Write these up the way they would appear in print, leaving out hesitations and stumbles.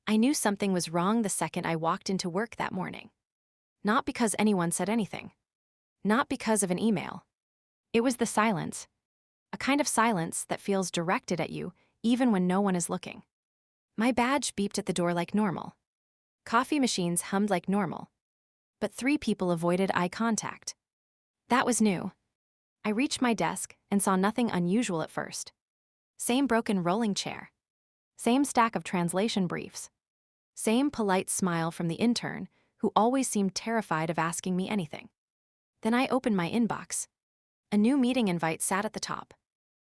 I knew something was wrong the second I walked into work that morning. Not because anyone said anything. Not because of an email. It was the silence. A kind of silence that feels directed at you even when no one is looking. My badge beeped at the door like normal. Coffee machines hummed like normal. But 3 people avoided eye contact. That was new. I reached my desk and saw nothing unusual at first. Same broken rolling chair. Same stack of translation briefs. Same polite smile from the intern, who always seemed terrified of asking me anything. Then I opened my inbox. A new meeting invite sat at the top.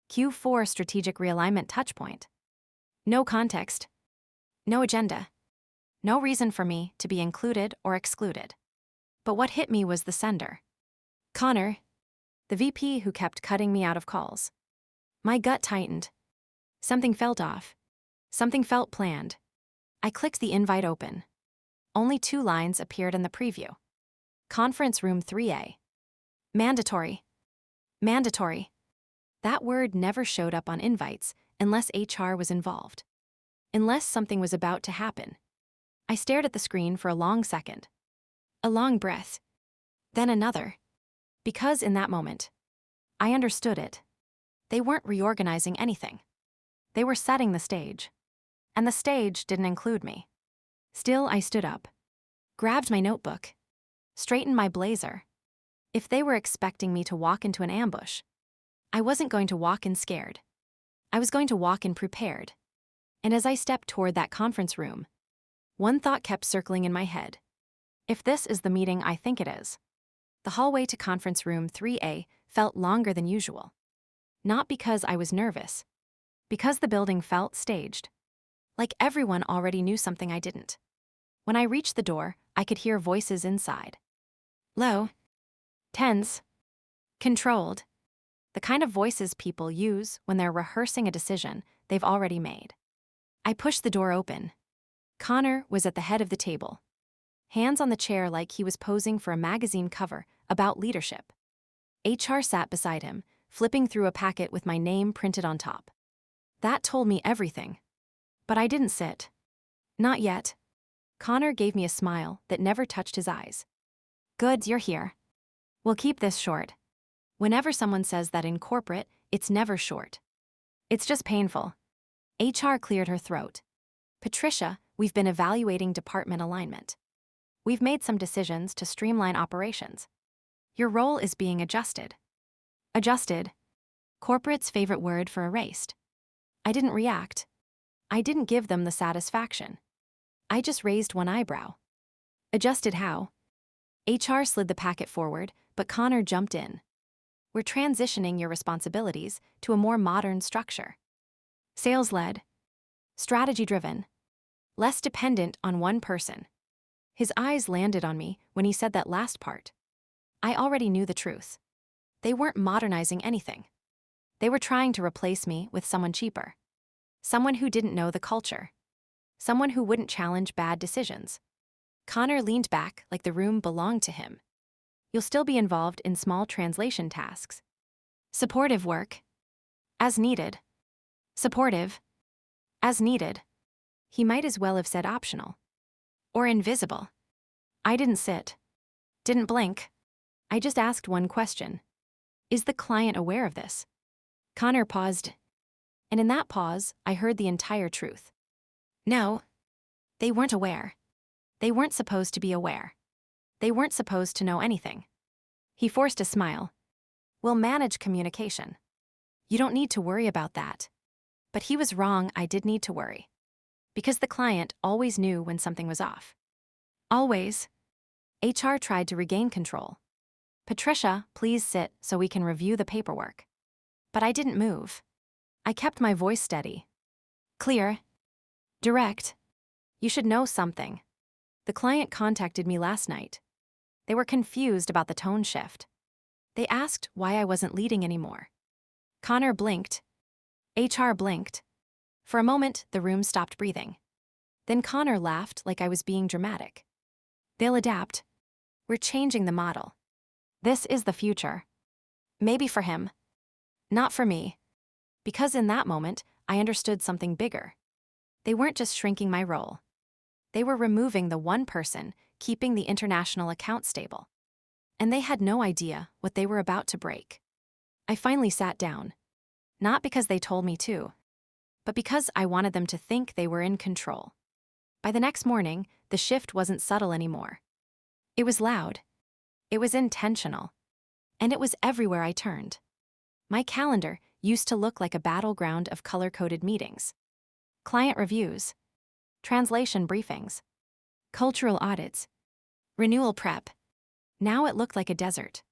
Q4 Strategic Realignment Touchpoint. No context. No agenda. No reason for me to be included or excluded. But what hit me was the sender. Connor, the VP who kept cutting me out of calls. My gut tightened. Something felt off. Something felt planned. I clicked the invite open. Only 2 lines appeared in the preview. Conference Room 3A. Mandatory. Mandatory. That word never showed up on invites unless HR was involved. Unless something was about to happen. I stared at the screen for a long second. A long breath. Then another. Because in that moment, I understood it. They weren't reorganizing anything. They were setting the stage. And the stage didn't include me. Still, I stood up. Grabbed my notebook. Straightened my blazer. If they were expecting me to walk into an ambush, I wasn't going to walk in scared. I was going to walk in prepared. And as I stepped toward that conference room, one thought kept circling in my head. If this is the meeting I think it is. The hallway to conference room 3A felt longer than usual. Not because I was nervous. Because the building felt staged. Like everyone already knew something I didn't. When I reached the door, I could hear voices inside. Low. Tense. Controlled. The kind of voices people use when they're rehearsing a decision they've already made. I pushed the door open. Connor was at the head of the table. Hands on the chair like he was posing for a magazine cover about leadership. HR sat beside him, flipping through a packet with my name printed on top. That told me everything. But I didn't sit. Not yet. Connor gave me a smile that never touched his eyes. Good, you're here. We'll keep this short. Whenever someone says that in corporate, it's never short. It's just painful. HR cleared her throat. Patricia, we've been evaluating department alignment. We've made some decisions to streamline operations. Your role is being adjusted. Adjusted. Corporate's favorite word for erased. I didn't react. I didn't give them the satisfaction. I just raised one eyebrow. Adjusted how? HR slid the packet forward, but Connor jumped in. We're transitioning your responsibilities to a more modern structure. Sales-led. Strategy-driven. Less dependent on one person. His eyes landed on me when he said that last part. I already knew the truth. They weren't modernizing anything. They were trying to replace me with someone cheaper. Someone who didn't know the culture. Someone who wouldn't challenge bad decisions. Connor leaned back like the room belonged to him. You'll still be involved in small translation tasks. Supportive work. As needed. Supportive. As needed. He might as well have said optional. Or invisible. I didn't sit. Didn't blink. I just asked one question. Is the client aware of this? Connor paused. And in that pause, I heard the entire truth. No. They weren't aware. They weren't supposed to be aware. They weren't supposed to know anything. He forced a smile. We'll manage communication. You don't need to worry about that. But he was wrong, I did need to worry. Because the client always knew when something was off. Always. HR tried to regain control. Patricia, please sit so we can review the paperwork. But I didn't move. I kept my voice steady. Clear. Direct. You should know something. The client contacted me last night. They were confused about the tone shift. They asked why I wasn't leading anymore. Connor blinked. HR blinked. For a moment, the room stopped breathing. Then Connor laughed like I was being dramatic. They'll adapt. We're changing the model. This is the future. Maybe for him. Not for me. Because in that moment, I understood something bigger. They weren't just shrinking my role. They were removing the one person keeping the international account stable. And they had no idea what they were about to break. I finally sat down. Not because they told me to, but because I wanted them to think they were in control. By the next morning, the shift wasn't subtle anymore. It was loud. It was intentional. And it was everywhere I turned. My calendar used to look like a battleground of color-coded meetings. Client reviews, translation briefings, cultural audits, renewal prep. Now it looked like a desert.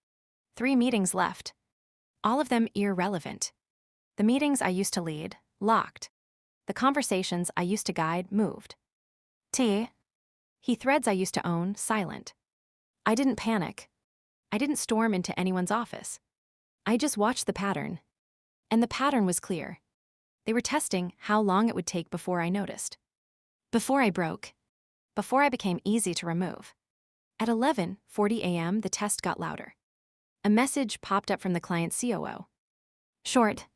3 meetings left. All of them irrelevant. The meetings I used to lead, locked. The conversations I used to guide, moved. Threads I used to own, silent. I didn't panic. I didn't storm into anyone's office. I just watched the pattern. And the pattern was clear. They were testing how long it would take before I noticed. Before I broke. Before I became easy to remove. At 11:40 a.m., the test got louder. A message popped up from the client's COO. Short.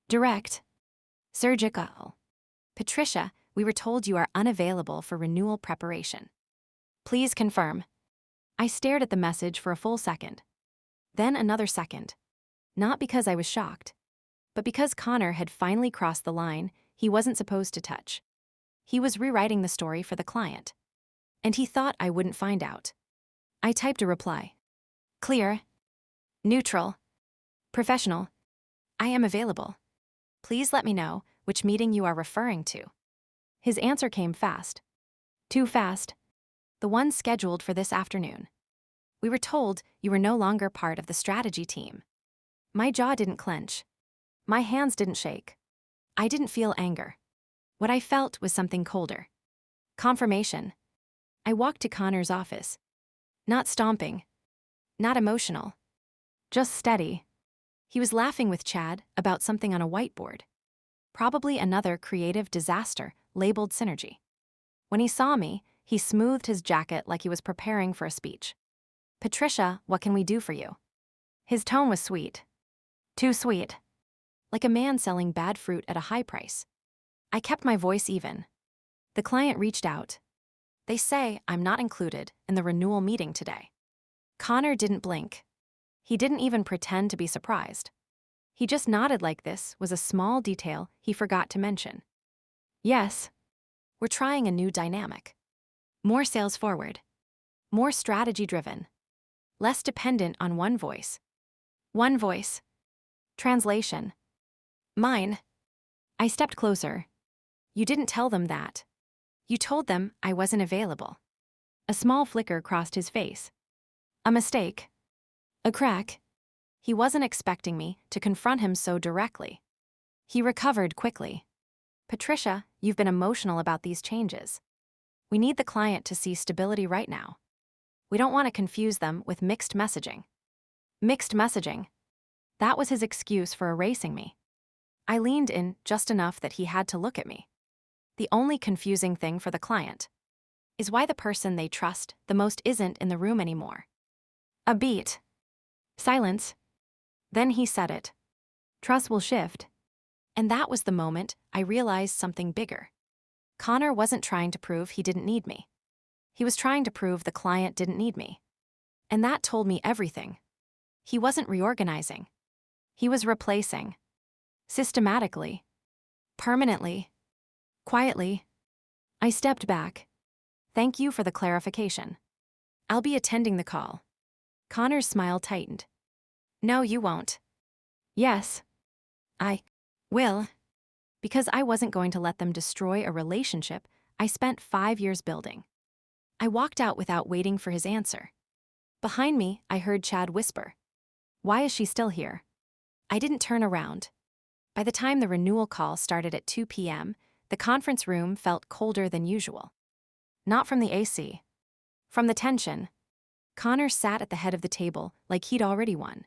Direct. Surgical. Patricia, we were told you are unavailable for renewal preparation. Please confirm. I stared at the message for a full second. Then another second. Not because I was shocked, but because Connor had finally crossed the line he wasn't supposed to touch. He was rewriting the story for the client. And he thought I wouldn't find out. I typed a reply. Clear. Neutral. Professional. I am available. Please let me know which meeting you are referring to. His answer came fast. Too fast. The one scheduled for this afternoon. We were told you were no longer part of the strategy team. My jaw didn't clench. My hands didn't shake. I didn't feel anger. What I felt was something colder. Confirmation. I walked to Connor's office. Not stomping. Not emotional. Just steady. He was laughing with Chad about something on a whiteboard. Probably another creative disaster labeled synergy. When he saw me, he smoothed his jacket like he was preparing for a speech. Patricia, what can we do for you? His tone was sweet. Too sweet. Like a man selling bad fruit at a high price. I kept my voice even. The client reached out. They say I'm not included in the renewal meeting today. Connor didn't blink. He didn't even pretend to be surprised. He just nodded like this was a small detail he forgot to mention. Yes, we're trying a new dynamic. More sales forward. More strategy driven. Less dependent on one voice. One voice. Translation. Mine. I stepped closer. You didn't tell them that. You told them I wasn't available. A small flicker crossed his face. A mistake. A crack. He wasn't expecting me to confront him so directly. He recovered quickly. Patricia, you've been emotional about these changes. We need the client to see stability right now. We don't want to confuse them with mixed messaging. Mixed messaging. That was his excuse for erasing me. I leaned in just enough that he had to look at me. The only confusing thing for the client is why the person they trust the most isn't in the room anymore. A beat. Silence. Then he said it. Trust will shift. And that was the moment I realized something bigger. Connor wasn't trying to prove he didn't need me. He was trying to prove the client didn't need me. And that told me everything. He wasn't reorganizing. He was replacing. Systematically. Permanently. Quietly. I stepped back. Thank you for the clarification. I'll be attending the call. Connor's smile tightened. No, you won't. Yes. I will. Because I wasn't going to let them destroy a relationship I spent 5 years building. I walked out without waiting for his answer. Behind me, I heard Chad whisper. Why is she still here? I didn't turn around. By the time the renewal call started at 2 p.m., the conference room felt colder than usual. Not from the AC. From the tension. Connor sat at the head of the table like he'd already won.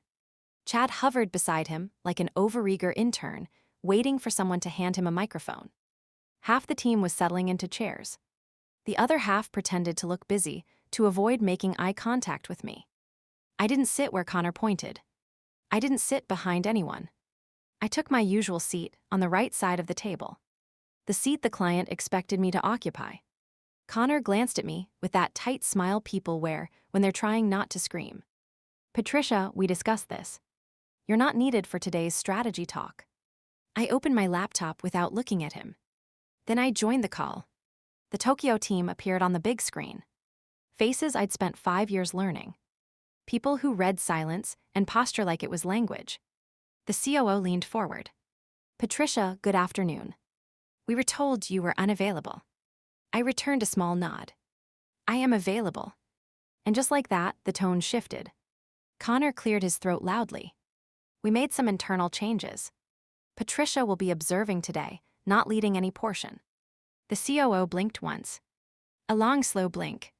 Chad hovered beside him like an overeager intern, waiting for someone to hand him a microphone. Half the team was settling into chairs. The other half pretended to look busy to avoid making eye contact with me. I didn't sit where Connor pointed. I didn't sit behind anyone. I took my usual seat on the right side of the table. The seat the client expected me to occupy. Connor glanced at me with that tight smile people wear when they're trying not to scream. Patricia, we discussed this. You're not needed for today's strategy talk. I opened my laptop without looking at him. Then I joined the call. The Tokyo team appeared on the big screen. Faces I'd spent 5 years learning. People who read silence and posture like it was language. The COO leaned forward. Patricia, good afternoon. We were told you were unavailable. I returned a small nod. I am available. And just like that, the tone shifted. Connor cleared his throat loudly. We made some internal changes. Patricia will be observing today, not leading any portion. The COO blinked once. A long, slow blink.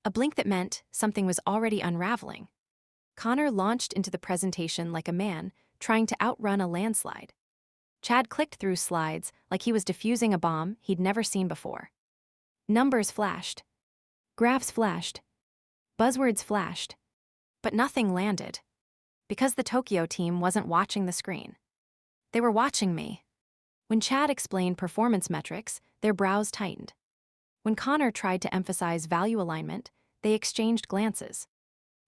A blink that meant something was already unraveling. Connor launched into the presentation like a man trying to outrun a landslide. Chad clicked through slides like he was defusing a bomb he'd never seen before. Numbers flashed. Graphs flashed. Buzzwords flashed. But nothing landed. Because the Tokyo team wasn't watching the screen. They were watching me. When Chad explained performance metrics, their brows tightened. When Connor tried to emphasize value alignment, they exchanged glances.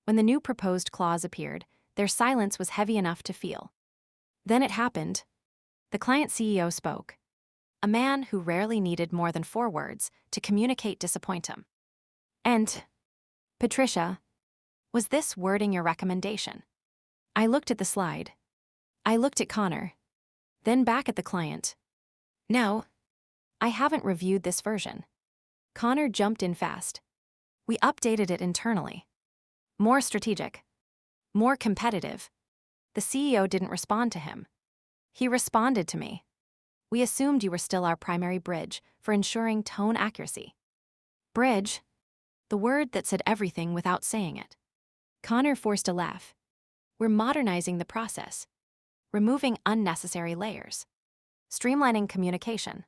When the new proposed clause appeared, their silence was heavy enough to feel. Then it happened. The client CEO spoke. A man who rarely needed more than 4 words to communicate disappointment. And, Patricia, was this wording your recommendation? I looked at the slide. I looked at Connor. Then back at the client. No, I haven't reviewed this version. Connor jumped in fast. We updated it internally. More strategic. More competitive. The CEO didn't respond to him. He responded to me. We assumed you were still our primary bridge for ensuring tone accuracy. Bridge? The word that said everything without saying it. Connor forced a laugh. We're modernizing the process. Removing unnecessary layers. Streamlining communication.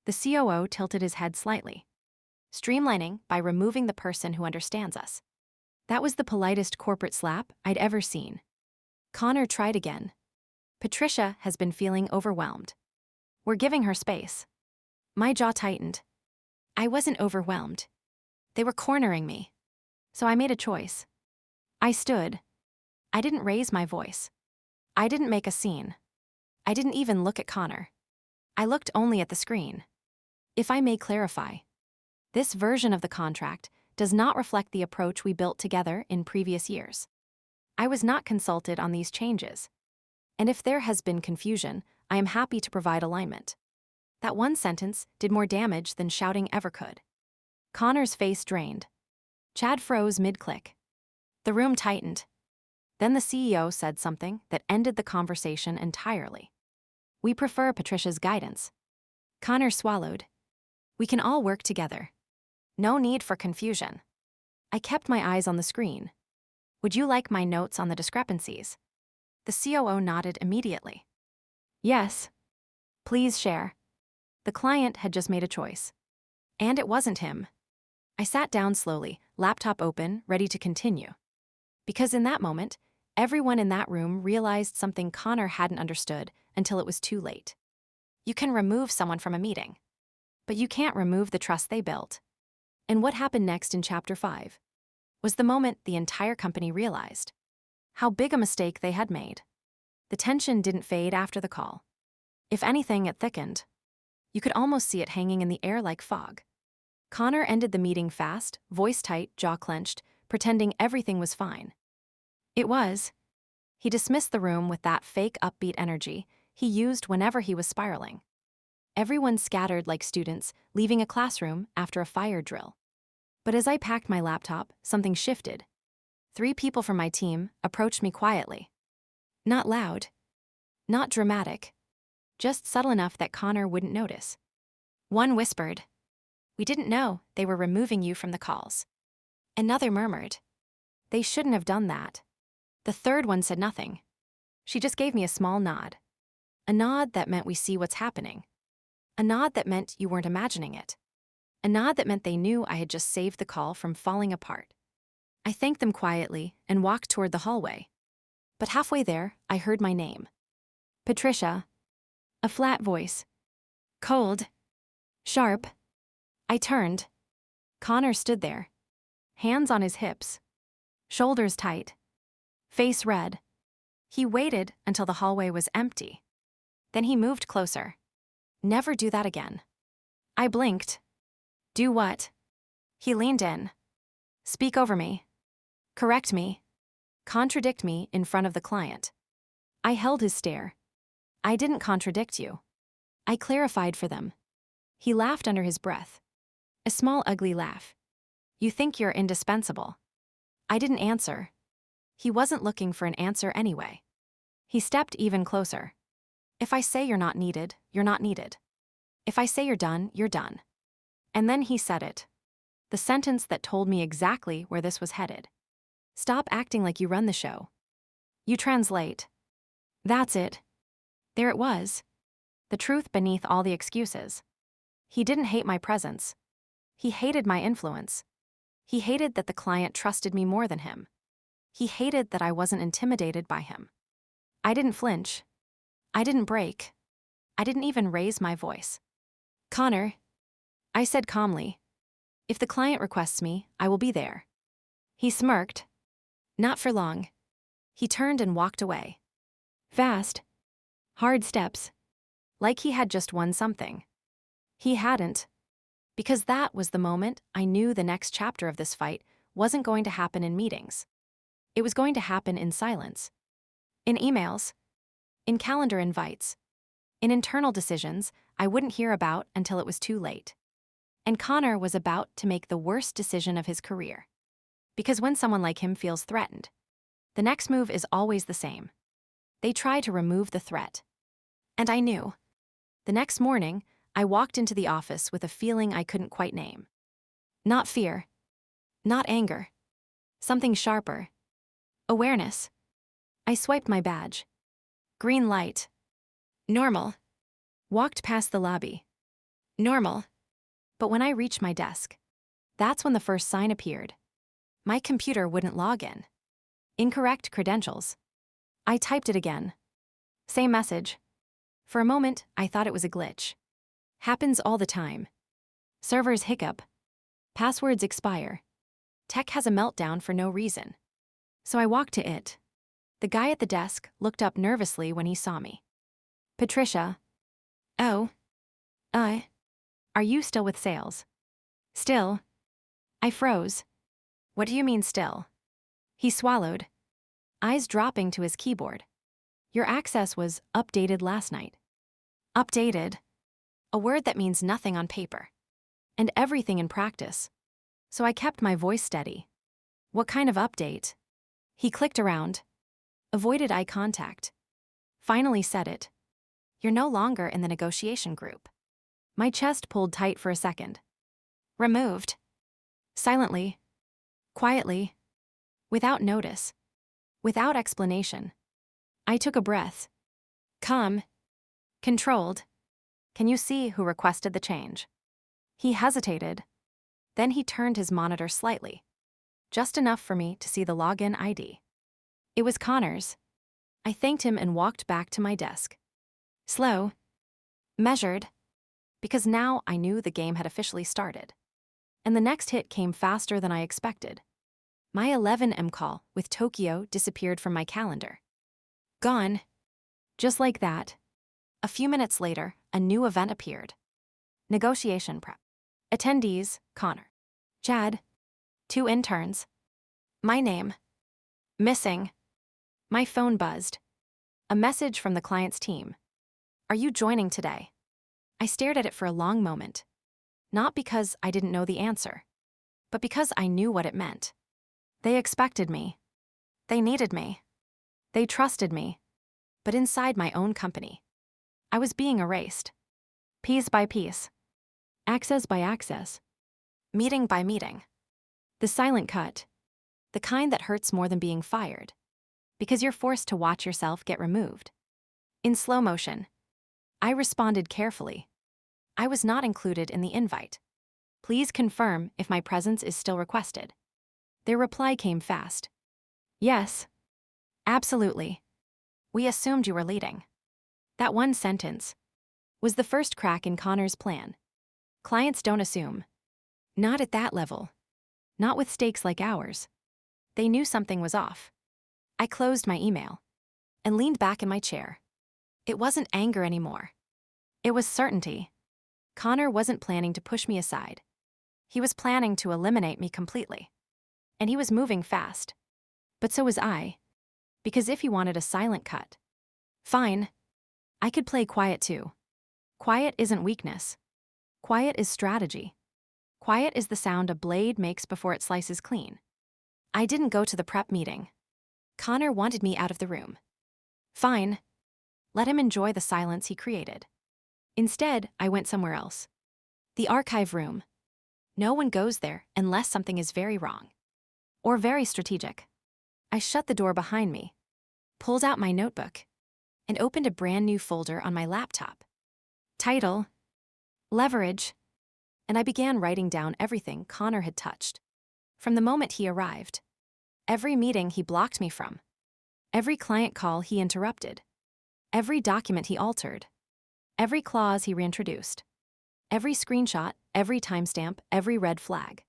The COO tilted his head slightly. Streamlining by removing the person who understands us. That was the politest corporate slap I'd ever seen. Connor tried again. Patricia has been feeling overwhelmed. We're giving her space. My jaw tightened. I wasn't overwhelmed. They were cornering me. So I made a choice. I stood. I didn't raise my voice. I didn't make a scene. I didn't even look at Connor. I looked only at the screen. If I may clarify, this version of the contract does not reflect the approach we built together in previous years. I was not consulted on these changes. And if there has been confusion, I am happy to provide alignment. That one sentence did more damage than shouting ever could. Connor's face drained. Chad froze mid-click. The room tightened. Then the CEO said something that ended the conversation entirely. We prefer Patricia's guidance. Connor swallowed. We can all work together. No need for confusion. I kept my eyes on the screen. Would you like my notes on the discrepancies? The COO nodded immediately. Yes. Please share. The client had just made a choice. And it wasn't him. I sat down slowly, laptop open, ready to continue. Because in that moment, everyone in that room realized something Connor hadn't understood until it was too late. You can remove someone from a meeting, but you can't remove the trust they built. And what happened next in Chapter 5 was the moment the entire company realized how big a mistake they had made. The tension didn't fade after the call. If anything, it thickened. You could almost see it hanging in the air like fog. Connor ended the meeting fast, voice tight, jaw clenched, pretending everything was fine. It was. He dismissed the room with that fake upbeat energy he used whenever he was spiraling. Everyone scattered like students leaving a classroom after a fire drill. But as I packed my laptop, something shifted. 3 people from my team approached me quietly. Not loud. Not dramatic. Just subtle enough that Connor wouldn't notice. One whispered, "We didn't know they were removing you from the calls." Another murmured, "They shouldn't have done that." The third one said nothing. She just gave me a small nod. A nod that meant we see what's happening. A nod that meant you weren't imagining it. A nod that meant they knew I had just saved the call from falling apart. I thanked them quietly and walked toward the hallway. But halfway there, I heard my name. Patricia. A flat voice. Cold. Sharp. I turned. Connor stood there, hands on his hips, shoulders tight, face red. He waited until the hallway was empty. Then he moved closer. Never do that again. I blinked. Do what? He leaned in. Speak over me. Correct me. Contradict me in front of the client. I held his stare. I didn't contradict you. I clarified for them. He laughed under his breath. A small, ugly laugh. You think you're indispensable. I didn't answer. He wasn't looking for an answer anyway. He stepped even closer. If I say you're not needed, you're not needed. If I say you're done, you're done. And then he said it. The sentence that told me exactly where this was headed. Stop acting like you run the show. You translate. That's it. There it was. The truth beneath all the excuses. He didn't hate my presence. He hated my influence. He hated that the client trusted me more than him. He hated that I wasn't intimidated by him. I didn't flinch. I didn't break. I didn't even raise my voice. Connor, I said calmly, if the client requests me, I will be there. He smirked. Not for long. He turned and walked away. Fast. Hard steps. Like he had just won something. He hadn't. Because that was the moment I knew the next chapter of this fight wasn't going to happen in meetings. It was going to happen in silence. In emails. In calendar invites. In internal decisions I wouldn't hear about until it was too late. And Connor was about to make the worst decision of his career. Because when someone like him feels threatened, the next move is always the same. They try to remove the threat. And I knew. The next morning, I walked into the office with a feeling I couldn't quite name. Not fear. Not anger. Something sharper. Awareness. I swiped my badge. Green light. Normal. Walked past the lobby. Normal. But when I reached my desk, that's when the first sign appeared. My computer wouldn't log in. Incorrect credentials. I typed it again. Same message. For a moment, I thought it was a glitch. Happens all the time. Servers hiccup. Passwords expire. Tech has a meltdown for no reason. So I walked to it. The guy at the desk looked up nervously when he saw me. Patricia. Oh. Are you still with sales? Still. I froze. What do you mean still? He swallowed, eyes dropping to his keyboard. Your access was updated last night. Updated. A word that means nothing on paper. And everything in practice. So I kept my voice steady. What kind of update? He clicked around. Avoided eye contact. Finally said it. You're no longer in the negotiation group. My chest pulled tight for a second. Removed. Silently. Quietly. Without notice. Without explanation. I took a breath. Calm. Controlled. Can you see who requested the change? He hesitated. Then he turned his monitor slightly. Just enough for me to see the login ID. It was Connor's. I thanked him and walked back to my desk. Slow. Measured. Because now I knew the game had officially started. And the next hit came faster than I expected. My 11 AM call with Tokyo disappeared from my calendar. Gone. Just like that. A few minutes later, a new event appeared. Negotiation prep. Attendees, Connor. Chad. 2 interns. My name. Missing. My phone buzzed. A message from the client's team. Are you joining today? I stared at it for a long moment. Not because I didn't know the answer, but because I knew what it meant. They expected me. They needed me. They trusted me. But inside my own company, I was being erased. Piece by piece. Access by access. Meeting by meeting. The silent cut. The kind that hurts more than being fired. Because you're forced to watch yourself get removed. In slow motion. I responded carefully. I was not included in the invite. Please confirm if my presence is still requested. Their reply came fast. Yes. Absolutely. We assumed you were leading. That one sentence was the first crack in Connor's plan. Clients don't assume. Not at that level. Not with stakes like ours. They knew something was off. I closed my email and leaned back in my chair. It wasn't anger anymore. It was certainty. Connor wasn't planning to push me aside. He was planning to eliminate me completely. And he was moving fast. But so was I. Because if he wanted a silent cut, fine. I could play quiet too. Quiet isn't weakness. Quiet is strategy. Quiet is the sound a blade makes before it slices clean. I didn't go to the prep meeting. Connor wanted me out of the room. Fine. Let him enjoy the silence he created. Instead, I went somewhere else. The archive room. No one goes there unless something is very wrong. Or very strategic. I shut the door behind me, pulled out my notebook, and opened a brand new folder on my laptop. Title, Leverage, and I began writing down everything Connor had touched. From the moment he arrived. Every meeting he blocked me from. Every client call he interrupted. Every document he altered. Every clause he reintroduced. Every screenshot, every timestamp, every red flag.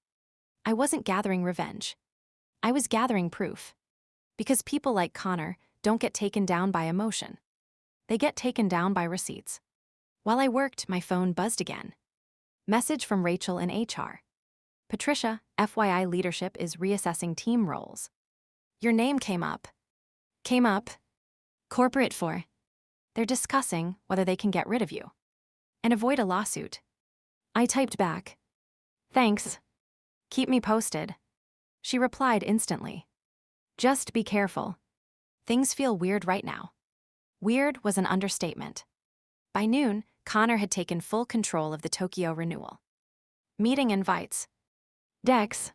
I wasn't gathering revenge. I was gathering proof. Because people like Connor don't get taken down by emotion. They get taken down by receipts. While I worked, my phone buzzed again. Message from Rachel in HR. Patricia, FYI leadership is reassessing team roles. Your name came up. Came up. Corporate for. They're discussing whether they can get rid of you. And avoid a lawsuit. I typed back. Thanks. Keep me posted. She replied instantly. Just be careful. Things feel weird right now. Weird was an understatement. By noon, Connor had taken full control of the Tokyo renewal. Meeting invites. Decks.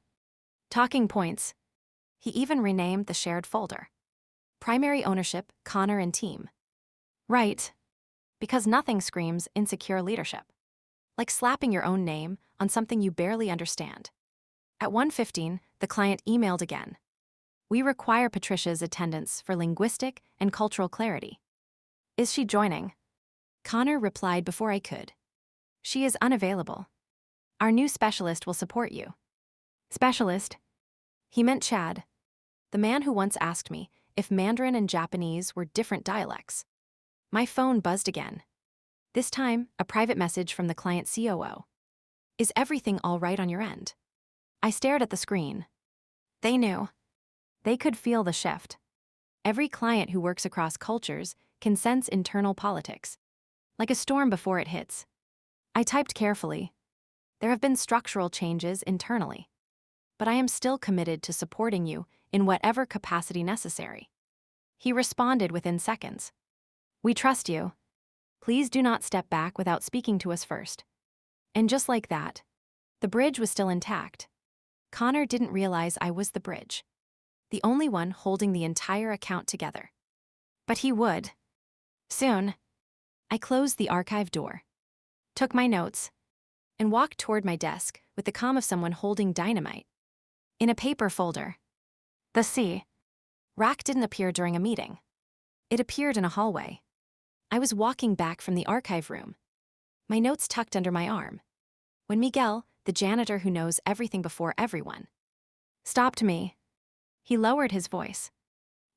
Talking points. He even renamed the shared folder. Primary ownership, Connor and team. Right. Because nothing screams insecure leadership. Like slapping your own name on something you barely understand. At 1:15, the client emailed again. We require Patricia's attendance for linguistic and cultural clarity. Is she joining? Connor replied before I could. She is unavailable. Our new specialist will support you. Specialist? He meant Chad, the man who once asked me if Mandarin and Japanese were different dialects. My phone buzzed again. This time, a private message from the client COO. Is everything all right on your end? I stared at the screen. They knew. They could feel the shift. Every client who works across cultures can sense internal politics, like a storm before it hits. I typed carefully. There have been structural changes internally, but I am still committed to supporting you in whatever capacity necessary. He responded within seconds. We trust you. Please do not step back without speaking to us first. And just like that, the bridge was still intact. Connor didn't realize I was the bridge. The only one holding the entire account together. But he would. Soon. I closed the archive door, took my notes, and walked toward my desk with the calm of someone holding dynamite. In a paper folder. The C. Rack didn't appear during a meeting. It appeared in a hallway. I was walking back from the archive room, my notes tucked under my arm, when Miguel, the janitor who knows everything before everyone, stopped me. He lowered his voice.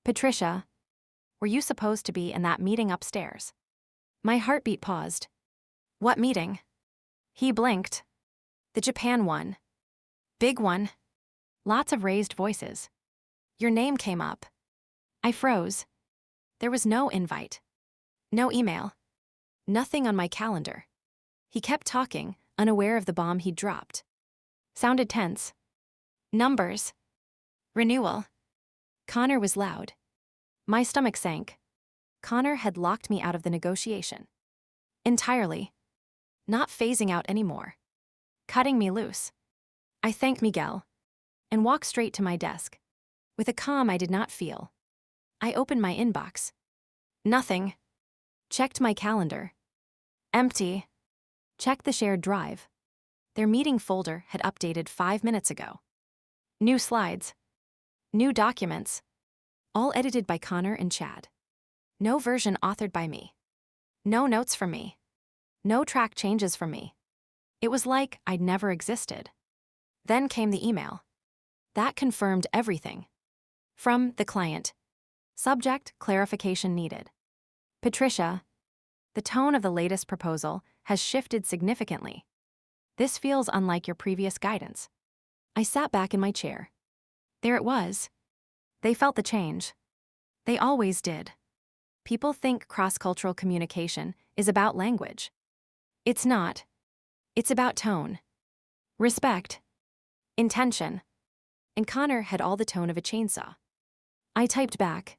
Patricia, were you supposed to be in that meeting upstairs? My heartbeat paused. What meeting? He blinked. The Japan one. Big one. Lots of raised voices. Your name came up. I froze. There was no invite. No email. Nothing on my calendar. He kept talking, unaware of the bomb he'd dropped. Sounded tense. Numbers. Renewal. Connor was loud. My stomach sank. Connor had locked me out of the negotiation. Entirely. Not phasing out anymore. Cutting me loose. I thanked Miguel and walked straight to my desk. With a calm I did not feel. I opened my inbox. Nothing. Checked my calendar. Empty. Checked the shared drive. Their meeting folder had updated 5 minutes ago. New slides. New documents. All edited by Connor and Chad. No version authored by me. No notes from me. No track changes from me. It was like I'd never existed. Then came the email. That confirmed everything. From the client. Subject, clarification needed. Patricia, the tone of the latest proposal has shifted significantly. This feels unlike your previous guidance. I sat back in my chair. There it was. They felt the change. They always did. People think cross-cultural communication is about language. It's not. It's about tone, respect, intention. And Connor had all the tone of a chainsaw. I typed back.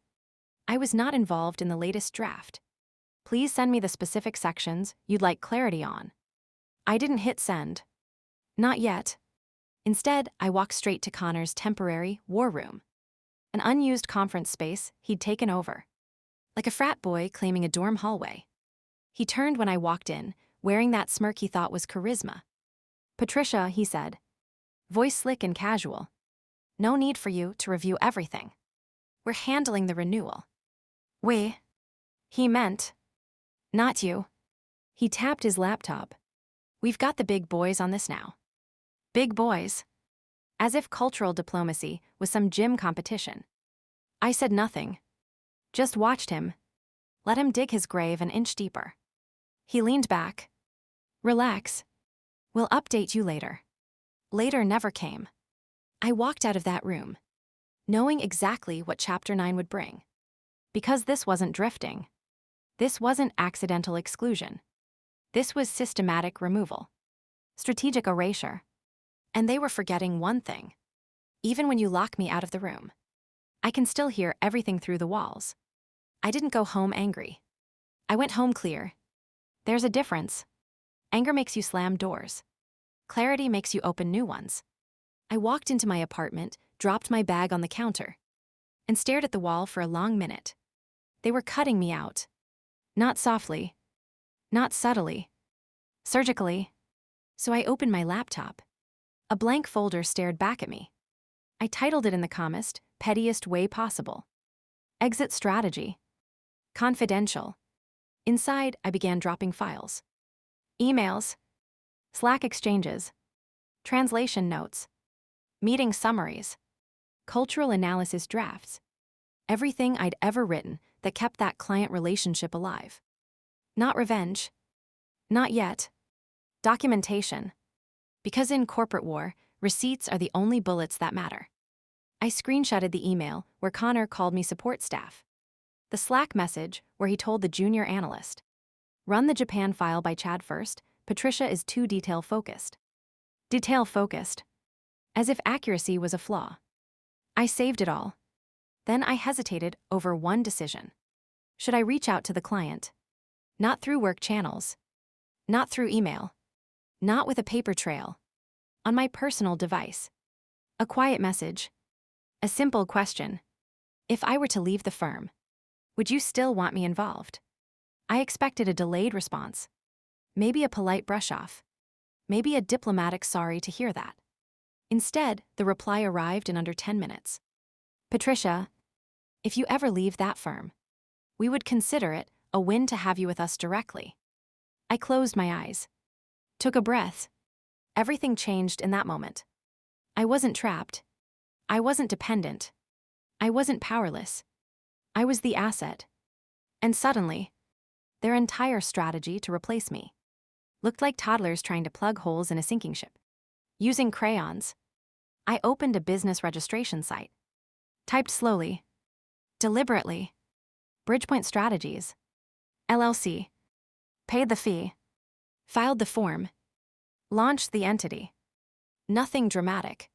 I was not involved in the latest draft. Please send me the specific sections you'd like clarity on. I didn't hit send. Not yet. Instead, I walked straight to Connor's temporary war room, an unused conference space he'd taken over. Like a frat boy claiming a dorm hallway. He turned when I walked in, wearing that smirk he thought was charisma. Patricia, he said. Voice slick and casual. No need for you to review everything. We're handling the renewal. We. He meant. Not you. He tapped his laptop. We've got the big boys on this now. Big boys. As if cultural diplomacy was some gym competition. I said nothing. Just watched him. Let him dig his grave an inch deeper. He leaned back. Relax. We'll update you later. Later never came. I walked out of that room, knowing exactly what Chapter 9 would bring. Because this wasn't drifting. This wasn't accidental exclusion. This was systematic removal. Strategic erasure. And they were forgetting one thing. Even when you lock me out of the room, I can still hear everything through the walls. I didn't go home angry. I went home clear. There's a difference. Anger makes you slam doors. Clarity makes you open new ones. I walked into my apartment, dropped my bag on the counter, and stared at the wall for a long minute. They were cutting me out. Not softly. Not subtly. Surgically. So I opened my laptop. A blank folder stared back at me. I titled it in the calmest, pettiest way possible. Exit strategy. Confidential. Inside, I began dropping files. Emails. Slack exchanges. Translation notes. Meeting summaries. Cultural analysis drafts. Everything I'd ever written that kept that client relationship alive. Not revenge. Not yet. Documentation. Because in corporate war, receipts are the only bullets that matter. I screenshotted the email where Connor called me support staff. The Slack message where he told the junior analyst, run the Japan file by Chad first, Patricia is too detail-focused. Detail-focused. As if accuracy was a flaw. I saved it all. Then I hesitated over one decision. Should I reach out to the client? Not through work channels. Not through email. Not with a paper trail. On my personal device. A quiet message. A simple question. If I were to leave the firm, would you still want me involved? I expected a delayed response. Maybe a polite brush-off. Maybe a diplomatic sorry to hear that. Instead, the reply arrived in under 10 minutes. Patricia, if you ever leave that firm, we would consider it a win to have you with us directly. I closed my eyes. Took a breath. Everything changed in that moment. I wasn't trapped. I wasn't dependent. I wasn't powerless. I was the asset. And suddenly, their entire strategy to replace me looked like toddlers trying to plug holes in a sinking ship. Using crayons, I opened a business registration site. Typed slowly, deliberately, Bridgepoint Strategies, LLC. Paid the fee. Filed the form. Launched the entity. Nothing dramatic.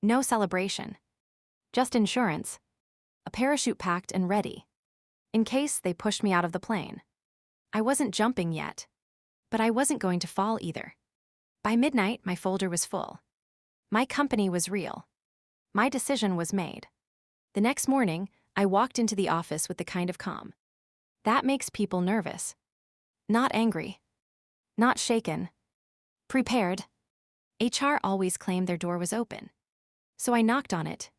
No celebration. Just insurance. A parachute packed and ready. In case they pushed me out of the plane. I wasn't jumping yet. But I wasn't going to fall either. By midnight, my folder was full. My company was real. My decision was made. The next morning, I walked into the office with the kind of calm that makes people nervous. Not angry. Not shaken. Prepared. HR always claimed their door was open. So I knocked on it.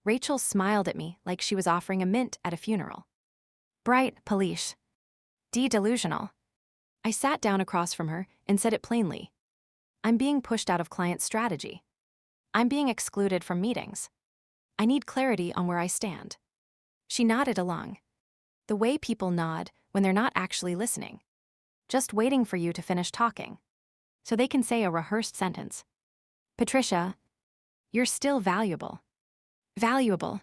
Rachel smiled at me like she was offering a mint at a funeral. Bright, polish. Delusional. I sat down across from her and said it plainly. I'm being pushed out of client strategy. I'm being excluded from meetings. I need clarity on where I stand. She nodded along. The way people nod when they're not actually listening. Just waiting for you to finish talking. So they can say a rehearsed sentence. Patricia, you're still valuable. Valuable.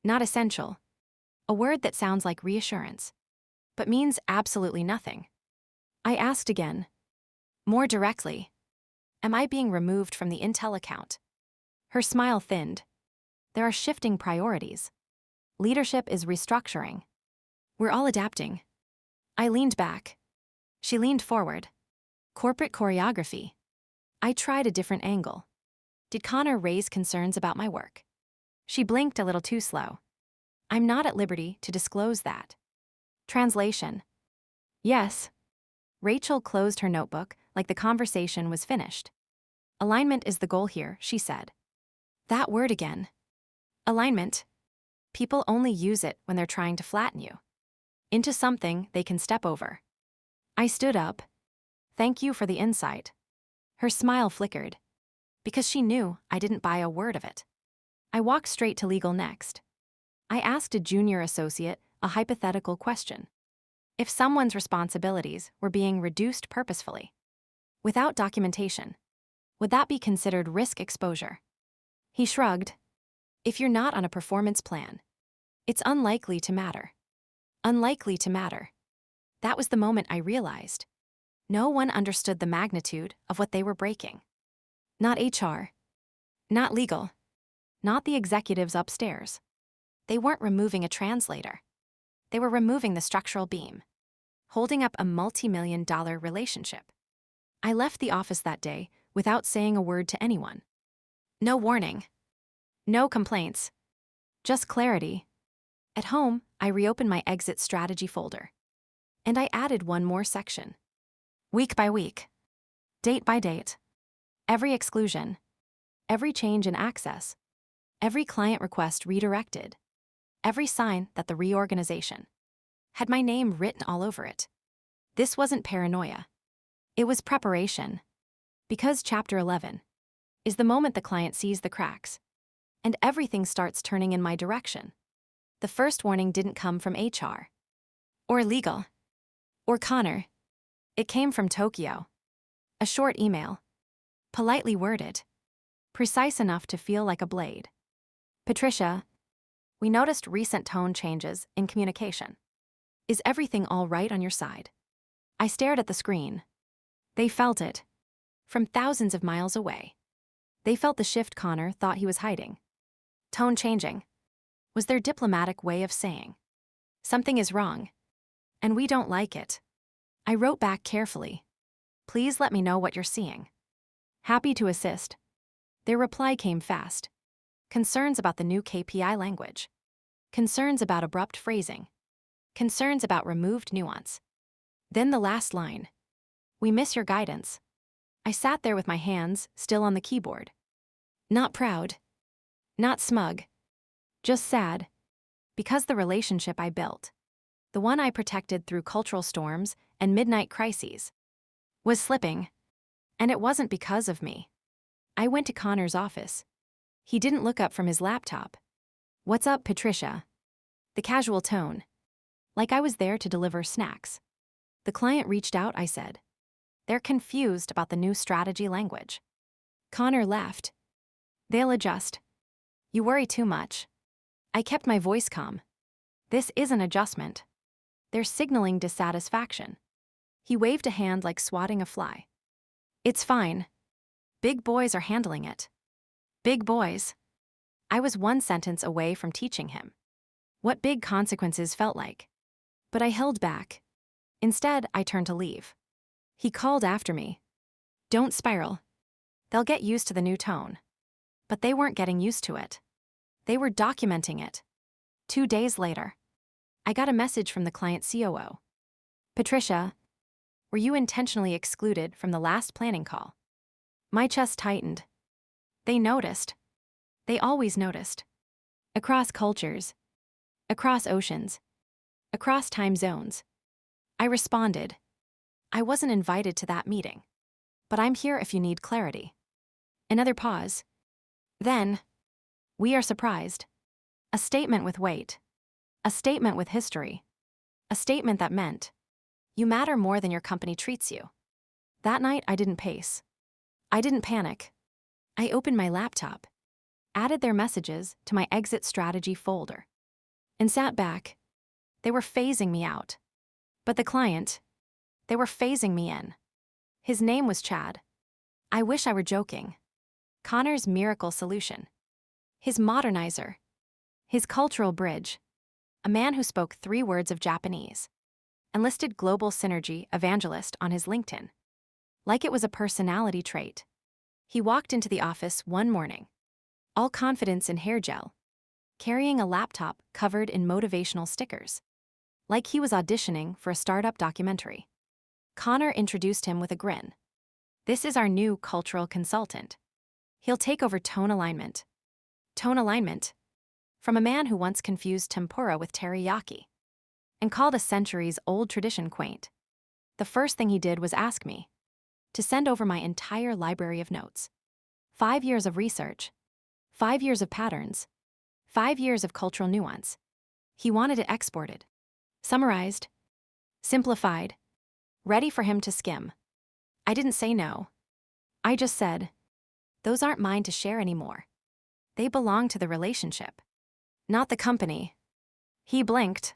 Not essential. A word that sounds like reassurance, but means absolutely nothing. I asked again, more directly, am I being removed from the Intel account? Her smile thinned. There are shifting priorities. Leadership is restructuring. We're all adapting. I leaned back. She leaned forward. Corporate choreography. I tried a different angle. Did Connor raise concerns about my work? She blinked a little too slow. I'm not at liberty to disclose that. Translation. Yes. Rachel closed her notebook like the conversation was finished. Alignment is the goal here, she said. That word again. Alignment. People only use it when they're trying to flatten you into something they can step over. I stood up. Thank you for the insight. Her smile flickered. Because she knew I didn't buy a word of it. I walked straight to legal next. I asked a junior associate a hypothetical question. If someone's responsibilities were being reduced purposefully, without documentation, would that be considered risk exposure? He shrugged. If you're not on a performance plan, it's unlikely to matter. Unlikely to matter. That was the moment I realized. No one understood the magnitude of what they were breaking. Not HR. Not legal. Not the executives upstairs. They weren't removing a translator. They were removing the structural beam, holding up a multi-million-dollar relationship. I left the office that day without saying a word to anyone. No warning. No complaints. Just clarity. At home, I reopened my exit strategy folder. And I added one more section. Week by week. Date by date. Every exclusion. Every change in access. Every client request redirected. Every sign that the reorganization had my name written all over it. This wasn't paranoia. It was preparation. Because Chapter 11 is the moment the client sees the cracks, and everything starts turning in my direction. The first warning didn't come from HR, or legal, or Connor. It came from Tokyo. A short email, politely worded, precise enough to feel like a blade. Patricia, we noticed recent tone changes in communication. Is everything all right on your side? I stared at the screen. They felt it. From thousands of miles away. They felt the shift Connor thought he was hiding. Tone changing was their diplomatic way of saying, something is wrong, and we don't like it. I wrote back carefully. Please let me know what you're seeing. Happy to assist. Their reply came fast. Concerns about the new KPI language. Concerns about abrupt phrasing. Concerns about removed nuance. Then the last line. We miss your guidance. I sat there with my hands still on the keyboard. Not proud. Not smug. Just sad. Because the relationship I built, the one I protected through cultural storms and midnight crises, was slipping. And it wasn't because of me. I went to Connor's office. He didn't look up from his laptop. What's up, Patricia? The casual tone. Like I was there to deliver snacks. The client reached out, I said. They're confused about the new strategy language. Connor laughed. They'll adjust. You worry too much. I kept my voice calm. This is an adjustment. They're signaling dissatisfaction. He waved a hand like swatting a fly. It's fine. Big boys are handling it. Big boys. I was one sentence away from teaching him what big consequences felt like. But I held back. Instead, I turned to leave. He called after me. Don't spiral. They'll get used to the new tone. But they weren't getting used to it. They were documenting it. 2 days later, I got a message from the client COO. Patricia, were you intentionally excluded from the last planning call? My chest tightened. They noticed. They always noticed. Across cultures. Across oceans. Across time zones. I responded. I wasn't invited to that meeting. But I'm here if you need clarity. Another pause. Then, we are surprised. A statement with weight. A statement with history. A statement that meant, you matter more than your company treats you. That night, I didn't pace. I didn't panic. I opened my laptop, added their messages to my exit strategy folder, and sat back. They were phasing me out. But the client, they were phasing me in. His name was Chad. I wish I were joking. Connor's miracle solution. His modernizer. His cultural bridge. A man who spoke 3 words of Japanese and listed global synergy evangelist on his LinkedIn. Like it was a personality trait. He walked into the office one morning, all confidence in hair gel, carrying a laptop covered in motivational stickers. Like he was auditioning for a startup documentary. Connor introduced him with a grin. This is our new cultural consultant. He'll take over tone alignment. Tone alignment? From a man who once confused tempura with teriyaki and called a centuries-old tradition quaint. The first thing he did was ask me to send over my entire library of notes. 5 years of research, 5 years of patterns, 5 years of cultural nuance. He wanted it exported, summarized, simplified, ready for him to skim. I didn't say no. I just said, those aren't mine to share anymore. They belong to the relationship, not the company. He blinked,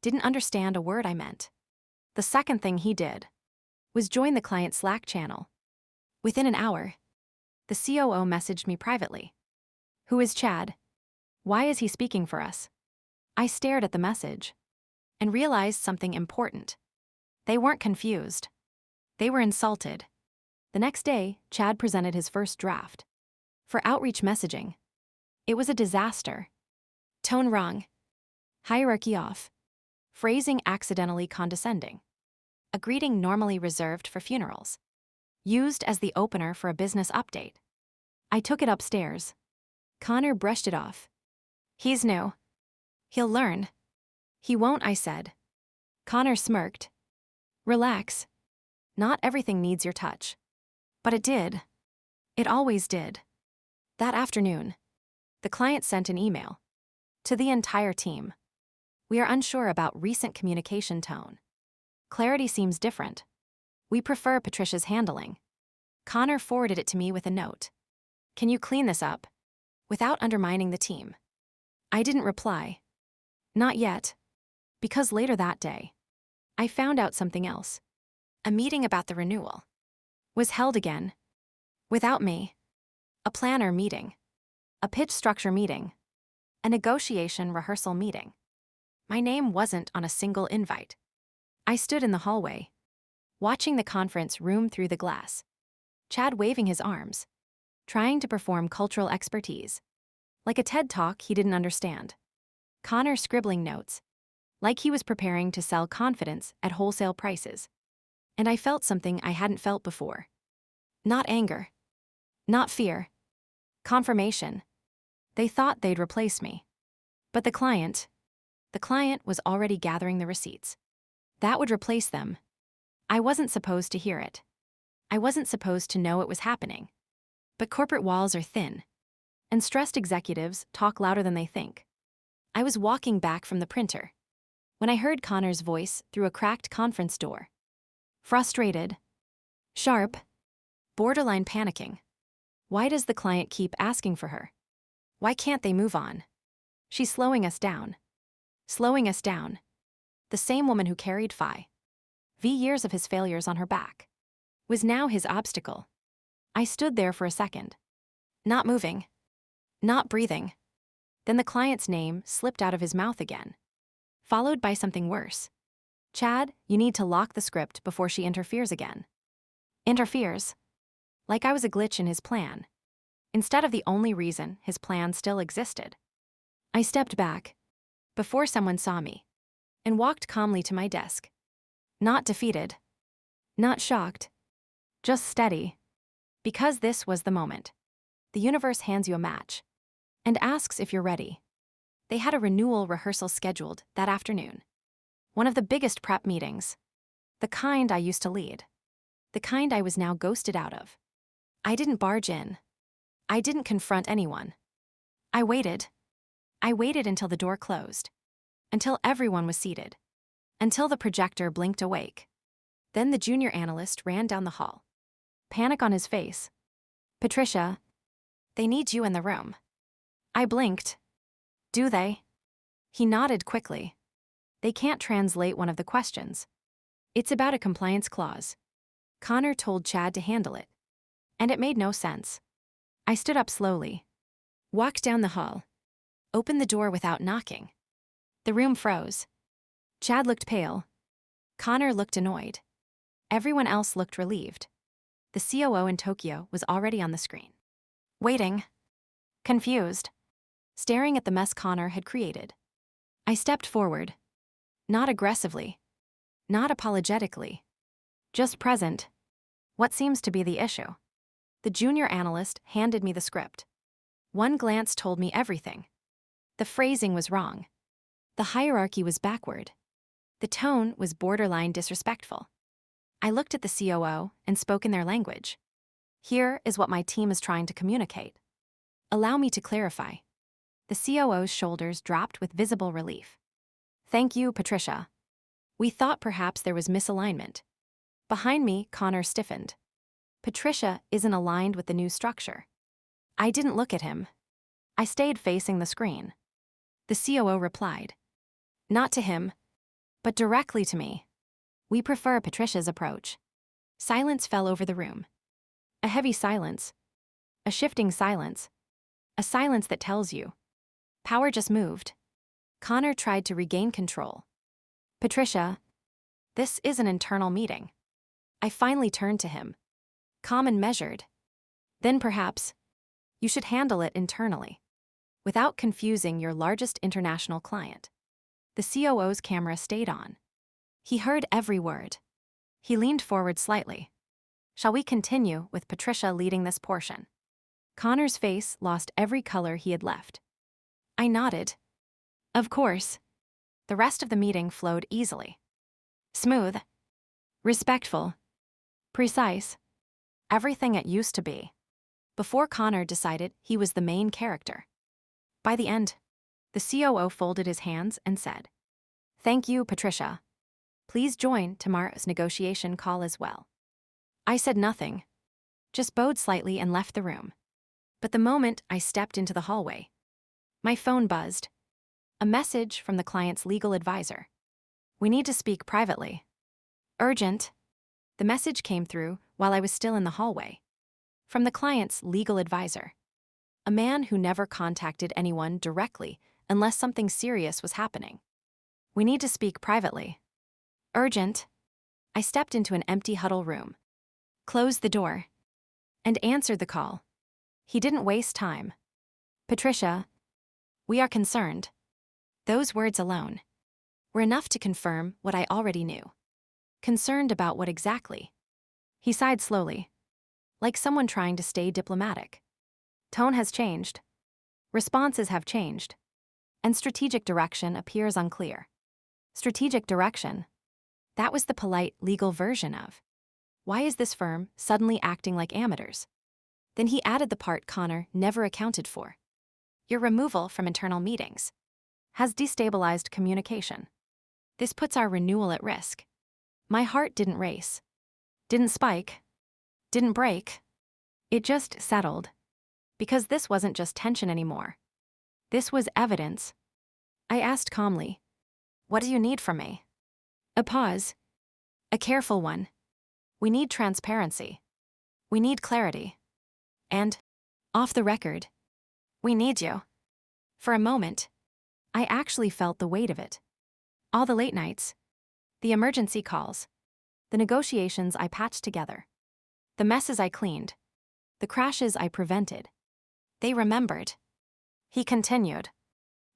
didn't understand a word I meant. The second thing he did was join the client Slack channel. Within an hour, the COO messaged me privately. Who is Chad? Why is he speaking for us? I stared at the message and realized something important. They weren't confused. They were insulted. The next day, Chad presented his first draft. For outreach messaging, it was a disaster. Tone wrong. Hierarchy off. Phrasing accidentally condescending. A greeting normally reserved for funerals. Used as the opener for a business update. I took it upstairs. Connor brushed it off. He's new. He'll learn. He won't, I said. Connor smirked. Relax. Not everything needs your touch. But it did. It always did. That afternoon, the client sent an email to the entire team. We are unsure about recent communication tone. Clarity seems different. We prefer Patricia's handling. Connor forwarded it to me with a note. Can you clean this up? Without undermining the team. I didn't reply. Not yet. Because later that day, I found out something else. A meeting about the renewal was held again. Without me. A planner meeting. A pitch structure meeting. A negotiation rehearsal meeting. My name wasn't on a single invite. I stood in the hallway, watching the conference room through the glass. Chad waving his arms, trying to perform cultural expertise. Like a TED Talk he didn't understand. Connor scribbling notes, like he was preparing to sell confidence at wholesale prices. And I felt something I hadn't felt before. Not anger. Not fear. Confirmation. They thought they'd replace me. But the client was already gathering the receipts. That would replace them. I wasn't supposed to hear it. I wasn't supposed to know it was happening. But corporate walls are thin, and stressed executives talk louder than they think. I was walking back from the printer when I heard Connor's voice through a cracked conference door. Frustrated. Sharp. Borderline panicking. Why does the client keep asking for her? Why can't they move on? She's slowing us down. Slowing us down. The same woman who carried years of his failures on her back was now his obstacle. I stood there for a second. Not moving. Not breathing. Then the client's name slipped out of his mouth again, followed by something worse. Chad, you need to lock the script before she interferes again. Interferes. Like I was a glitch in his plan, instead of the only reason his plan still existed. I stepped back, before someone saw me, and walked calmly to my desk. Not defeated. Not shocked. Just steady. Because this was the moment. The universe hands you a match and asks if you're ready. They had a renewal rehearsal scheduled that afternoon. One of the biggest prep meetings. The kind I used to lead. The kind I was now ghosted out of. I didn't barge in. I didn't confront anyone. I waited. I waited until the door closed. Until everyone was seated. Until the projector blinked awake. Then the junior analyst ran down the hall. Panic on his face. Patricia, they need you in the room. I blinked. Do they? He nodded quickly. They can't translate one of the questions. It's about a compliance clause. Connor told Chad to handle it. And it made no sense. I stood up slowly. Walked down the hall. Opened the door without knocking. The room froze. Chad looked pale. Connor looked annoyed. Everyone else looked relieved. The COO in Tokyo was already on the screen. Waiting. Confused. Staring at the mess Connor had created. I stepped forward. Not aggressively. Not apologetically. Just present. What seems to be the issue? The junior analyst handed me the script. One glance told me everything. The phrasing was wrong. The hierarchy was backward. The tone was borderline disrespectful. I looked at the COO and spoke in their language. Here is what my team is trying to communicate. Allow me to clarify. The COO's shoulders dropped with visible relief. Thank you, Patricia. We thought perhaps there was misalignment. Behind me, Connor stiffened. Patricia isn't aligned with the new structure. I didn't look at him. I stayed facing the screen. The COO replied. Not to him, but directly to me. We prefer Patricia's approach. Silence fell over the room. A heavy silence. A shifting silence. A silence that tells you. Power just moved. Connor tried to regain control. Patricia, this is an internal meeting. I finally turned to him. Calm and measured. Then perhaps, you should handle it internally. Without confusing your largest international client. The COO's camera stayed on. He heard every word. He leaned forward slightly. Shall we continue with Patricia leading this portion? Connor's face lost every color he had left. I nodded. Of course. The rest of the meeting flowed easily. Smooth. Respectful. Precise. Everything it used to be. Before Connor decided he was the main character. By the end, the COO folded his hands and said, Thank you, Patricia. Please join tomorrow's negotiation call as well. I said nothing, just bowed slightly and left the room. But the moment I stepped into the hallway, my phone buzzed. A message from the client's legal advisor. We need to speak privately. Urgent. The message came through while I was still in the hallway. From the client's legal advisor. A man who never contacted anyone directly unless something serious was happening. We need to speak privately. Urgent. I stepped into an empty huddle room, closed the door, and answered the call. He didn't waste time. Patricia, we are concerned. Those words alone were enough to confirm what I already knew. Concerned about what exactly? He sighed slowly, like someone trying to stay diplomatic. Tone has changed. Responses have changed. And strategic direction appears unclear. Strategic direction. That was the polite legal version of. Why is this firm suddenly acting like amateurs? Then he added the part Connor never accounted for. Your removal from internal meetings has destabilized communication. This puts our renewal at risk. My heart didn't race. Didn't spike. Didn't break. It just settled. Because this wasn't just tension anymore. This was evidence. I asked calmly, What do you need from me? A pause. A careful one. We need transparency. We need clarity. And, off the record, we need you. For a moment, I actually felt the weight of it. All the late nights, the emergency calls, the negotiations I patched together, the messes I cleaned, the crashes I prevented. They remembered. He continued.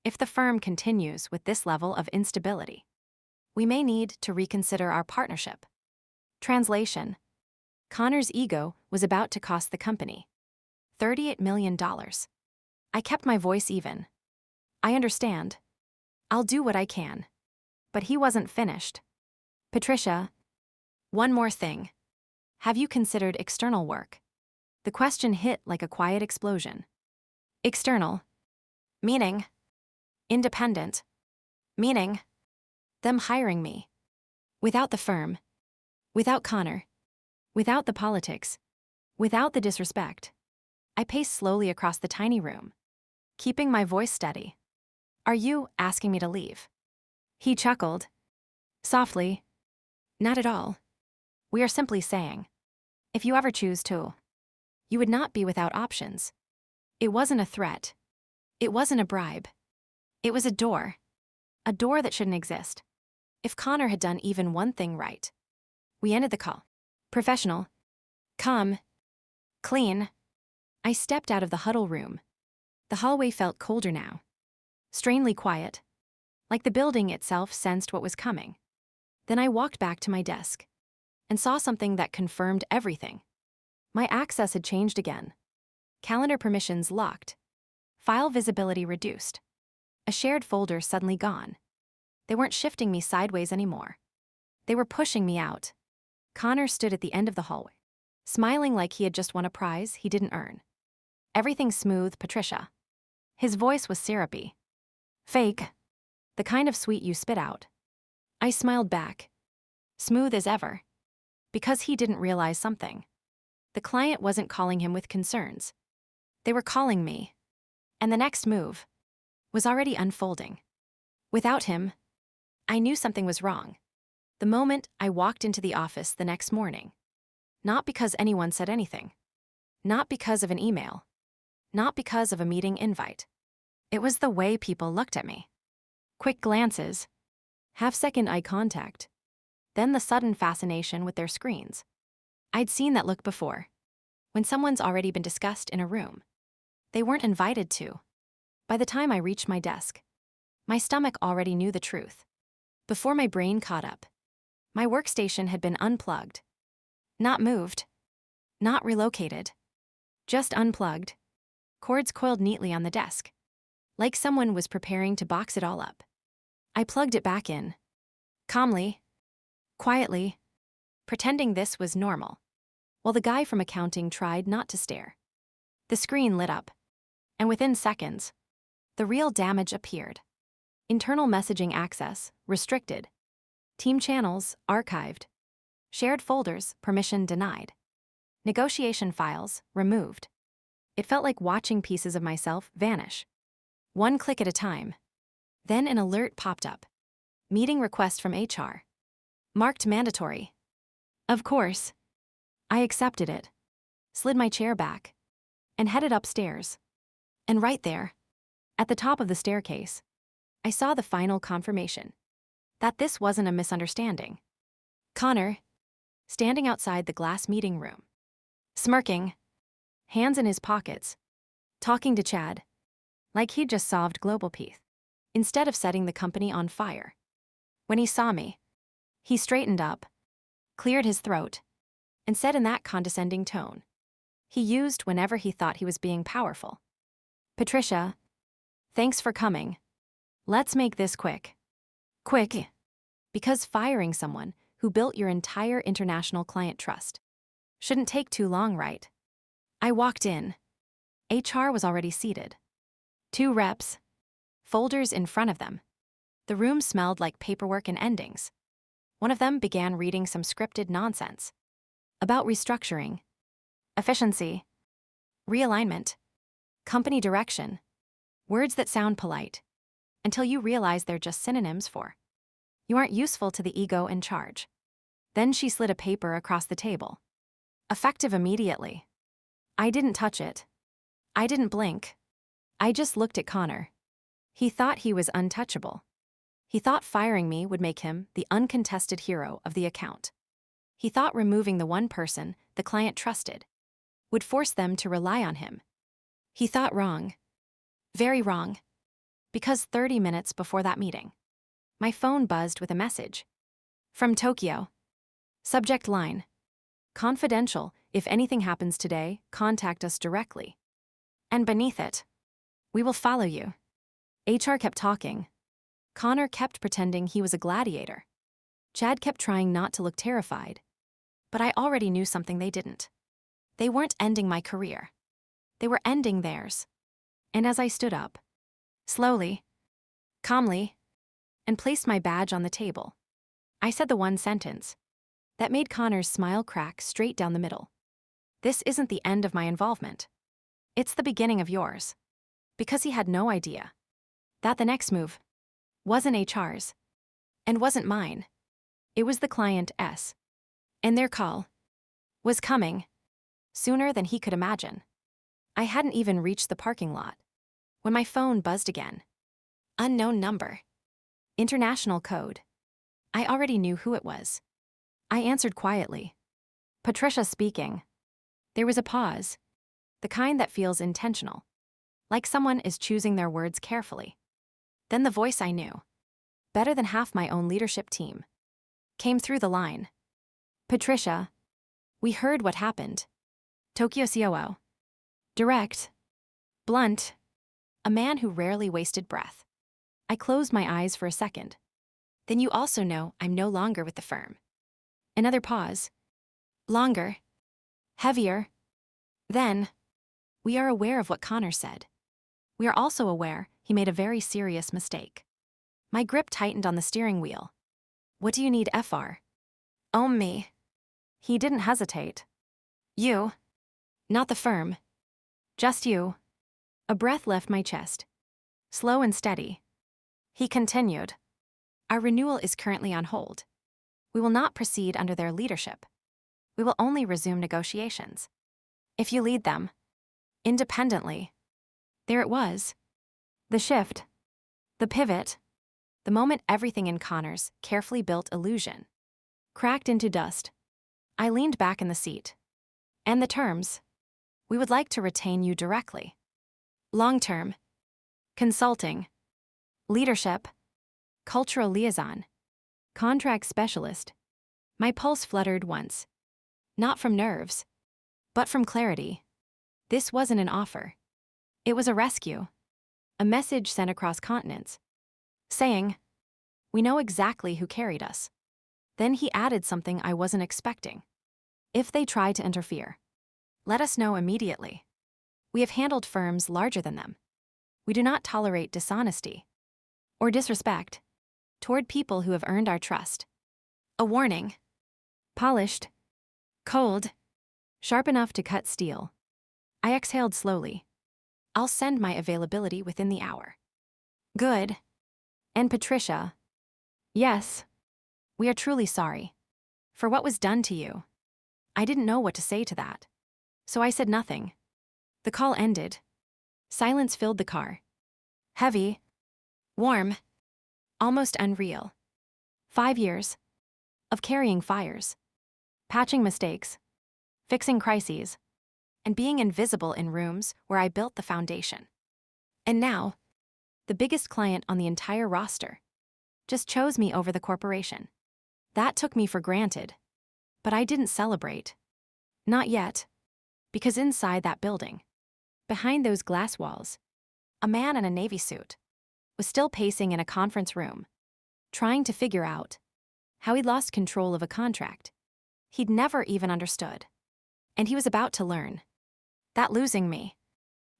If the firm continues with this level of instability, we may need to reconsider our partnership. Translation. Connor's ego was about to cost the company $38 million. I kept my voice even. I understand. I'll do what I can. But he wasn't finished. Patricia, one more thing. Have you considered external work? The question hit like a quiet explosion. External. Meaning. Independent. Meaning. Them hiring me. Without the firm. Without Connor. Without the politics. Without the disrespect. I paced slowly across the tiny room, keeping my voice steady. Are you asking me to leave? He chuckled. Softly. Not at all. We are simply saying, if you ever choose to, you would not be without options. It wasn't a threat. It wasn't a bribe. It was a door. A door that shouldn't exist. If Connor had done even one thing right. We ended the call. Professional. Calm. Clean. I stepped out of the huddle room. The hallway felt colder now. Strangely quiet. Like the building itself sensed what was coming. Then I walked back to my desk and saw something that confirmed everything. My access had changed again. Calendar permissions locked. File visibility reduced. A shared folder suddenly gone. They weren't shifting me sideways anymore. They were pushing me out. Connor stood at the end of the hallway, smiling like he had just won a prize he didn't earn. Everything smooth, Patricia. His voice was syrupy. Fake. The kind of sweet you spit out. I smiled back. Smooth as ever. Because he didn't realize something. The client wasn't calling him with concerns. They were calling me. And the next move was already unfolding. Without him, I knew something was wrong. The moment I walked into the office the next morning. Not because anyone said anything. Not because of an email. Not because of a meeting invite. It was the way people looked at me. Quick glances. Half-second eye contact. Then the sudden fascination with their screens. I'd seen that look before. When someone's already been discussed in a room. They weren't invited to. By the time I reached my desk, my stomach already knew the truth. Before my brain caught up, my workstation had been unplugged. Not moved. Not relocated. Just unplugged. Cords coiled neatly on the desk. Like someone was preparing to box it all up. I plugged it back in. Calmly. Quietly. Pretending this was normal. While the guy from accounting tried not to stare. The screen lit up. And within seconds, the real damage appeared. Internal messaging access, restricted. Team channels, archived. Shared folders, permission denied. Negotiation files, removed. It felt like watching pieces of myself vanish. One click at a time. Then an alert popped up. Meeting request from HR. Marked mandatory. Of course. I accepted it. Slid my chair back. And headed upstairs. And right there, at the top of the staircase, I saw the final confirmation. That this wasn't a misunderstanding. Connor, standing outside the glass meeting room. Smirking. Hands in his pockets. Talking to Chad. Like he'd just solved global peace. Instead of setting the company on fire. When he saw me, he straightened up, cleared his throat, and said in that condescending tone he used whenever he thought he was being powerful. Patricia, thanks for coming. Let's make this quick. Quick. Because firing someone who built your entire international client trust shouldn't take too long, right? I walked in. HR was already seated. 2 reps. Folders in front of them. The room smelled like paperwork and endings. One of them began reading some scripted nonsense. About restructuring. Efficiency. Realignment. Company direction. Words that sound polite. Until you realize they're just synonyms for. You aren't useful to the ego in charge. Then she slid a paper across the table. Effective immediately. I didn't touch it. I didn't blink. I just looked at Connor. He thought he was untouchable. He thought firing me would make him the uncontested hero of the account. He thought removing the one person the client trusted would force them to rely on him. He thought wrong. Very wrong. Because 30 minutes before that meeting, my phone buzzed with a message. From Tokyo. Subject line. Confidential, if anything happens today, contact us directly. And beneath it, we will follow you. HR kept talking. Connor kept pretending he was a gladiator. Chad kept trying not to look terrified. But I already knew something they didn't. They weren't ending my career. They were ending theirs. And as I stood up, slowly, calmly, and placed my badge on the table, I said the one sentence that made Connor's smile crack straight down the middle. This isn't the end of my involvement. It's the beginning of yours. Because he had no idea that the next move wasn't HR's and wasn't mine. It was the client's. And their call was coming sooner than he could imagine. I hadn't even reached the parking lot when my phone buzzed again. Unknown number. International code. I already knew who it was. I answered quietly. Patricia speaking. There was a pause, the kind that feels intentional, like someone is choosing their words carefully. Then the voice I knew, better than half my own leadership team, came through the line. Patricia, we heard what happened. Tokyo COO. Direct. Blunt. A man who rarely wasted breath. I closed my eyes for a second. Then you also know I'm no longer with the firm. Another pause. Longer. Heavier. Then, we are aware of what Connor said. We are also aware he made a very serious mistake. My grip tightened on the steering wheel. What do you need, FR? Oh, me. He didn't hesitate. You. Not the firm. Just you. A breath left my chest. Slow and steady. He continued. Our renewal is currently on hold. We will not proceed under their leadership. We will only resume negotiations if you lead them independently. There it was. The shift. The pivot. The moment everything in Connor's carefully built illusion cracked into dust. I leaned back in the seat. And the terms. We would like to retain you directly. Long-term. Consulting. Leadership. Cultural liaison. Contract specialist. My pulse fluttered once. Not from nerves, but from clarity. This wasn't an offer. It was a rescue. A message sent across continents, saying, we know exactly who carried us. Then he added something I wasn't expecting. If they try to interfere, let us know immediately. We have handled firms larger than them. We do not tolerate dishonesty or disrespect toward people who have earned our trust. A warning. Polished. Cold. Sharp enough to cut steel. I exhaled slowly. I'll send my availability within the hour. Good. And Patricia. Yes. We are truly sorry for what was done to you. I didn't know what to say to that, so I said nothing. The call ended. Silence filled the car. Heavy. Warm. Almost unreal. 5 years of carrying fires, patching mistakes, fixing crises, and being invisible in rooms where I built the foundation. And now, the biggest client on the entire roster just chose me over the corporation. That took me for granted, but I didn't celebrate. Not yet, because inside that building, behind those glass walls, a man in a Navy suit was still pacing in a conference room, trying to figure out how he'd lost control of a contract he'd never even understood. And he was about to learn that losing me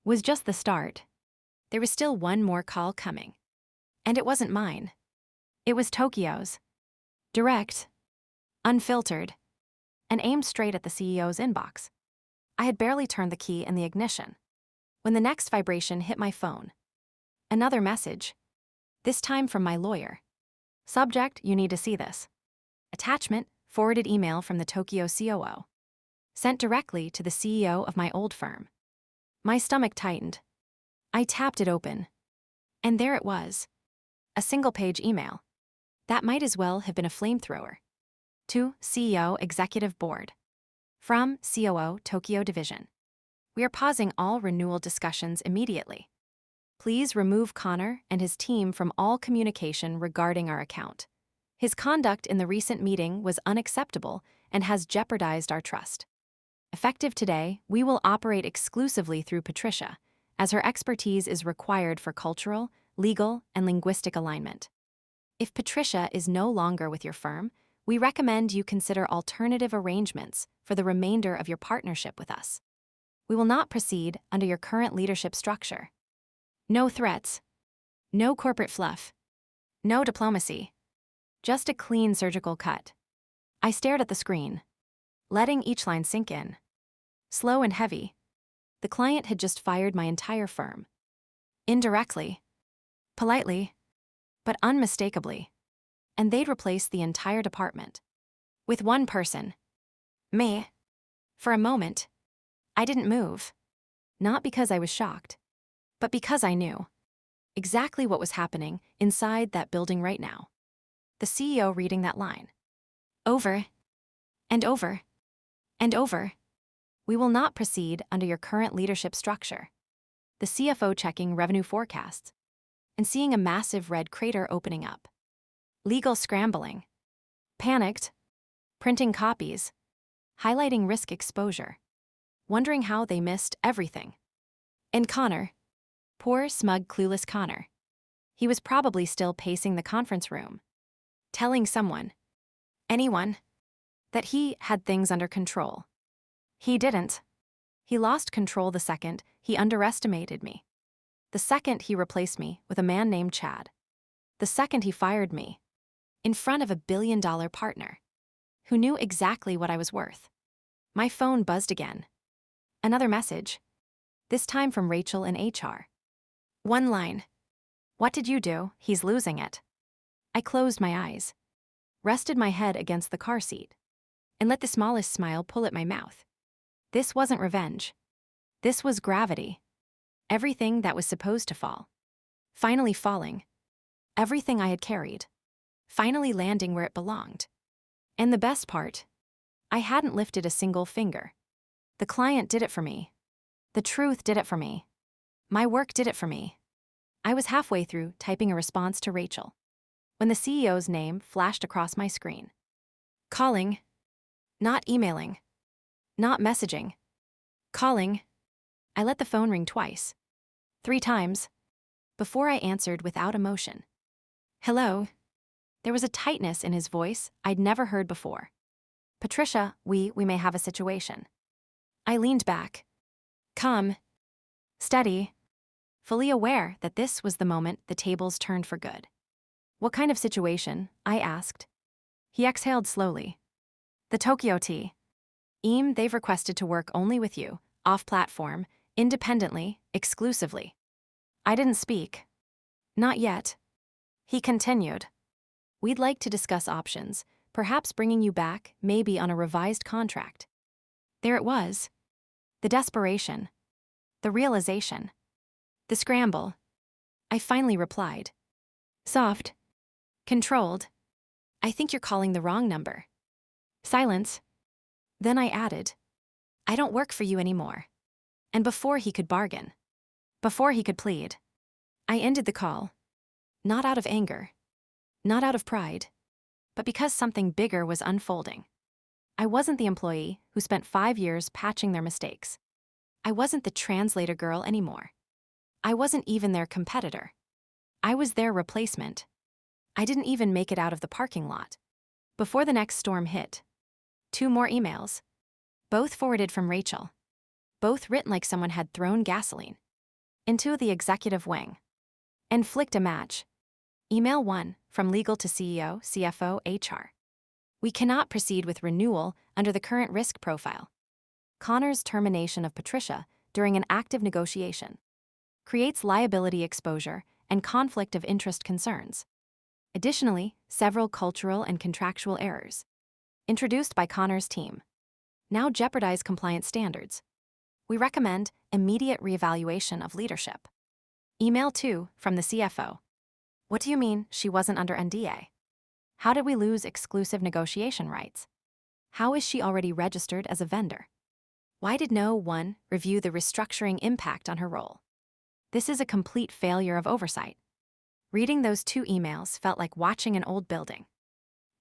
was just the start. There was still one more call coming. And it wasn't mine. It was Tokyo's. Direct, unfiltered, and aimed straight at the CEO's inbox. I had barely turned the key in the ignition when the next vibration hit my phone. Another message, this time from my lawyer. Subject, you need to see this. Attachment, forwarded email from the Tokyo COO. Sent directly to the CEO of my old firm. My stomach tightened. I tapped it open. And there it was. A single-page email. That might as well have been a flamethrower. To CEO Executive Board. From COO Tokyo Division. We are pausing all renewal discussions immediately. Please remove Connor and his team from all communication regarding our account. His conduct in the recent meeting was unacceptable and has jeopardized our trust. Effective today, we will operate exclusively through Patricia, as her expertise is required for cultural, legal, and linguistic alignment. If Patricia is no longer with your firm, We recommend you consider alternative arrangements for the remainder of your partnership with us. We will not proceed under your current leadership structure. No threats. No corporate fluff. No diplomacy. Just a clean surgical cut. I stared at the screen, letting each line sink in. Slow and heavy. The client had just fired my entire firm. Indirectly. Politely. But unmistakably. And they'd replaced the entire department. With one person. Me. For a moment, I didn't move. Not because I was shocked, but because I knew exactly what was happening inside that building right now. The CEO reading that line. Over. And over. And over. We will not proceed under your current leadership structure. The CFO checking revenue forecasts and seeing a massive red crater opening up. Legal scrambling. Panicked. Printing copies. Highlighting risk exposure. Wondering how they missed everything. And Connor. Poor, smug, clueless Connor. He was probably still pacing the conference room, telling someone, anyone, that he had things under control. He didn't. He lost control the second he underestimated me. The second he replaced me with a man named Chad. The second he fired me. In front of a billion-dollar partner who knew exactly what I was worth. My phone buzzed again. Another message. This time from Rachel in HR. One line. What did you do? He's losing it. I closed my eyes, rested my head against the car seat, and let the smallest smile pull at my mouth. This wasn't revenge. This was gravity. Everything that was supposed to fall. Finally falling. Everything I had carried. Finally landing where it belonged. And the best part, I hadn't lifted a single finger. The client did it for me. The truth did it for me. My work did it for me. I was halfway through typing a response to Rachel when the CEO's name flashed across my screen. Calling. Not emailing. Not messaging. Calling. I let the phone ring twice. 3 times. Before I answered without emotion. Hello. There was a tightness in his voice I'd never heard before. Patricia, we may have a situation. I leaned back. Calm. Steady. Fully aware that this was the moment the tables turned for good. What kind of situation? I asked. He exhaled slowly. The Tokyo Tea. They've requested to work only with you, off-platform, independently, exclusively. I didn't speak. Not yet. He continued. We'd like to discuss options, perhaps bringing you back, maybe on a revised contract. There it was. The desperation. The realization. The scramble. I finally replied. Soft. Controlled. I think you're calling the wrong number. Silence. Then I added. I don't work for you anymore. And before he could bargain, before he could plead, I ended the call. Not out of anger. Not out of pride. But because something bigger was unfolding. I wasn't the employee who spent 5 years patching their mistakes. I wasn't the translator girl anymore. I wasn't even their competitor. I was their replacement. I didn't even make it out of the parking lot before the next storm hit. 2 more emails. Both forwarded from Rachel. Both written like someone had thrown gasoline into the executive wing and flicked a match. Email 1, from legal to CEO, CFO, HR. We cannot proceed with renewal under the current risk profile. Connor's termination of Patricia during an active negotiation creates liability exposure and conflict of interest concerns. Additionally, several cultural and contractual errors introduced by Connor's team now jeopardize compliance standards. We recommend immediate reevaluation of leadership. Email 2, from the CFO. What do you mean she wasn't under NDA? How did we lose exclusive negotiation rights? How is she already registered as a vendor? Why did no one review the restructuring impact on her role? This is a complete failure of oversight. Reading those 2 emails felt like watching an old building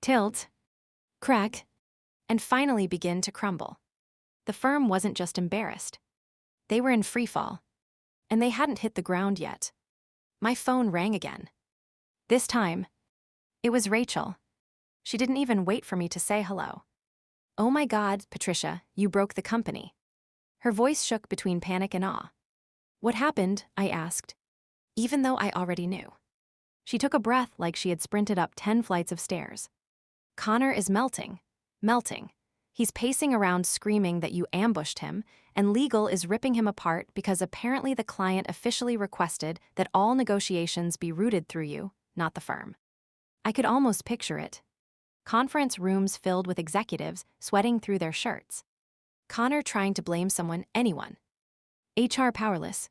tilt, crack, and finally begin to crumble. The firm wasn't just embarrassed. They were in freefall, and they hadn't hit the ground yet. My phone rang again. This time, it was Rachel. She didn't even wait for me to say hello. "Oh my God, Patricia, you broke the company." Her voice shook between panic and awe. "What happened?" I asked, even though I already knew. She took a breath like she had sprinted up 10 flights of stairs. "Connor is melting. Melting. He's pacing around screaming that you ambushed him, and legal is ripping him apart because apparently the client officially requested that all negotiations be routed through you, not the firm." I could almost picture it. Conference rooms filled with executives sweating through their shirts. Connor trying to blame someone, anyone. HR powerless.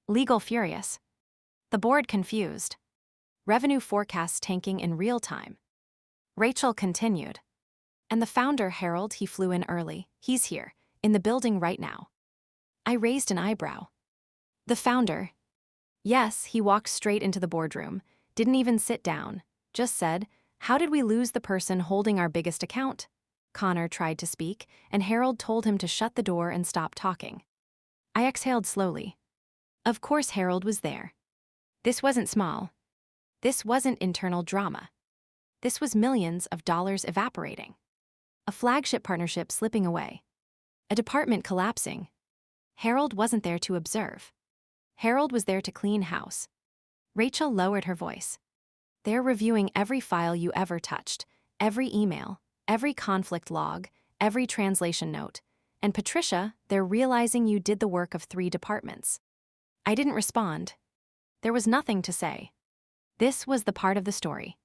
Legal furious. The board confused. Revenue forecasts tanking in real time. Rachel continued. "And the founder, Harold, he flew in early. He's here, in the building right now." I raised an eyebrow. "The founder?" "Yes, he walked straight into the boardroom, didn't even sit down, just said, 'How did we lose the person holding our biggest account?'" Connor tried to speak, and Harold told him to shut the door and stop talking. I exhaled slowly. Of course Harold was there. This wasn't small. This wasn't internal drama. This was millions of dollars evaporating. A flagship partnership slipping away. A department collapsing. Harold wasn't there to observe. Harold was there to clean house. Rachel lowered her voice. "They're reviewing every file you ever touched, every email, every conflict log, every translation note. And Patricia, they're realizing you did the work of 3 departments." I didn't respond. There was nothing to say. This was the part of the story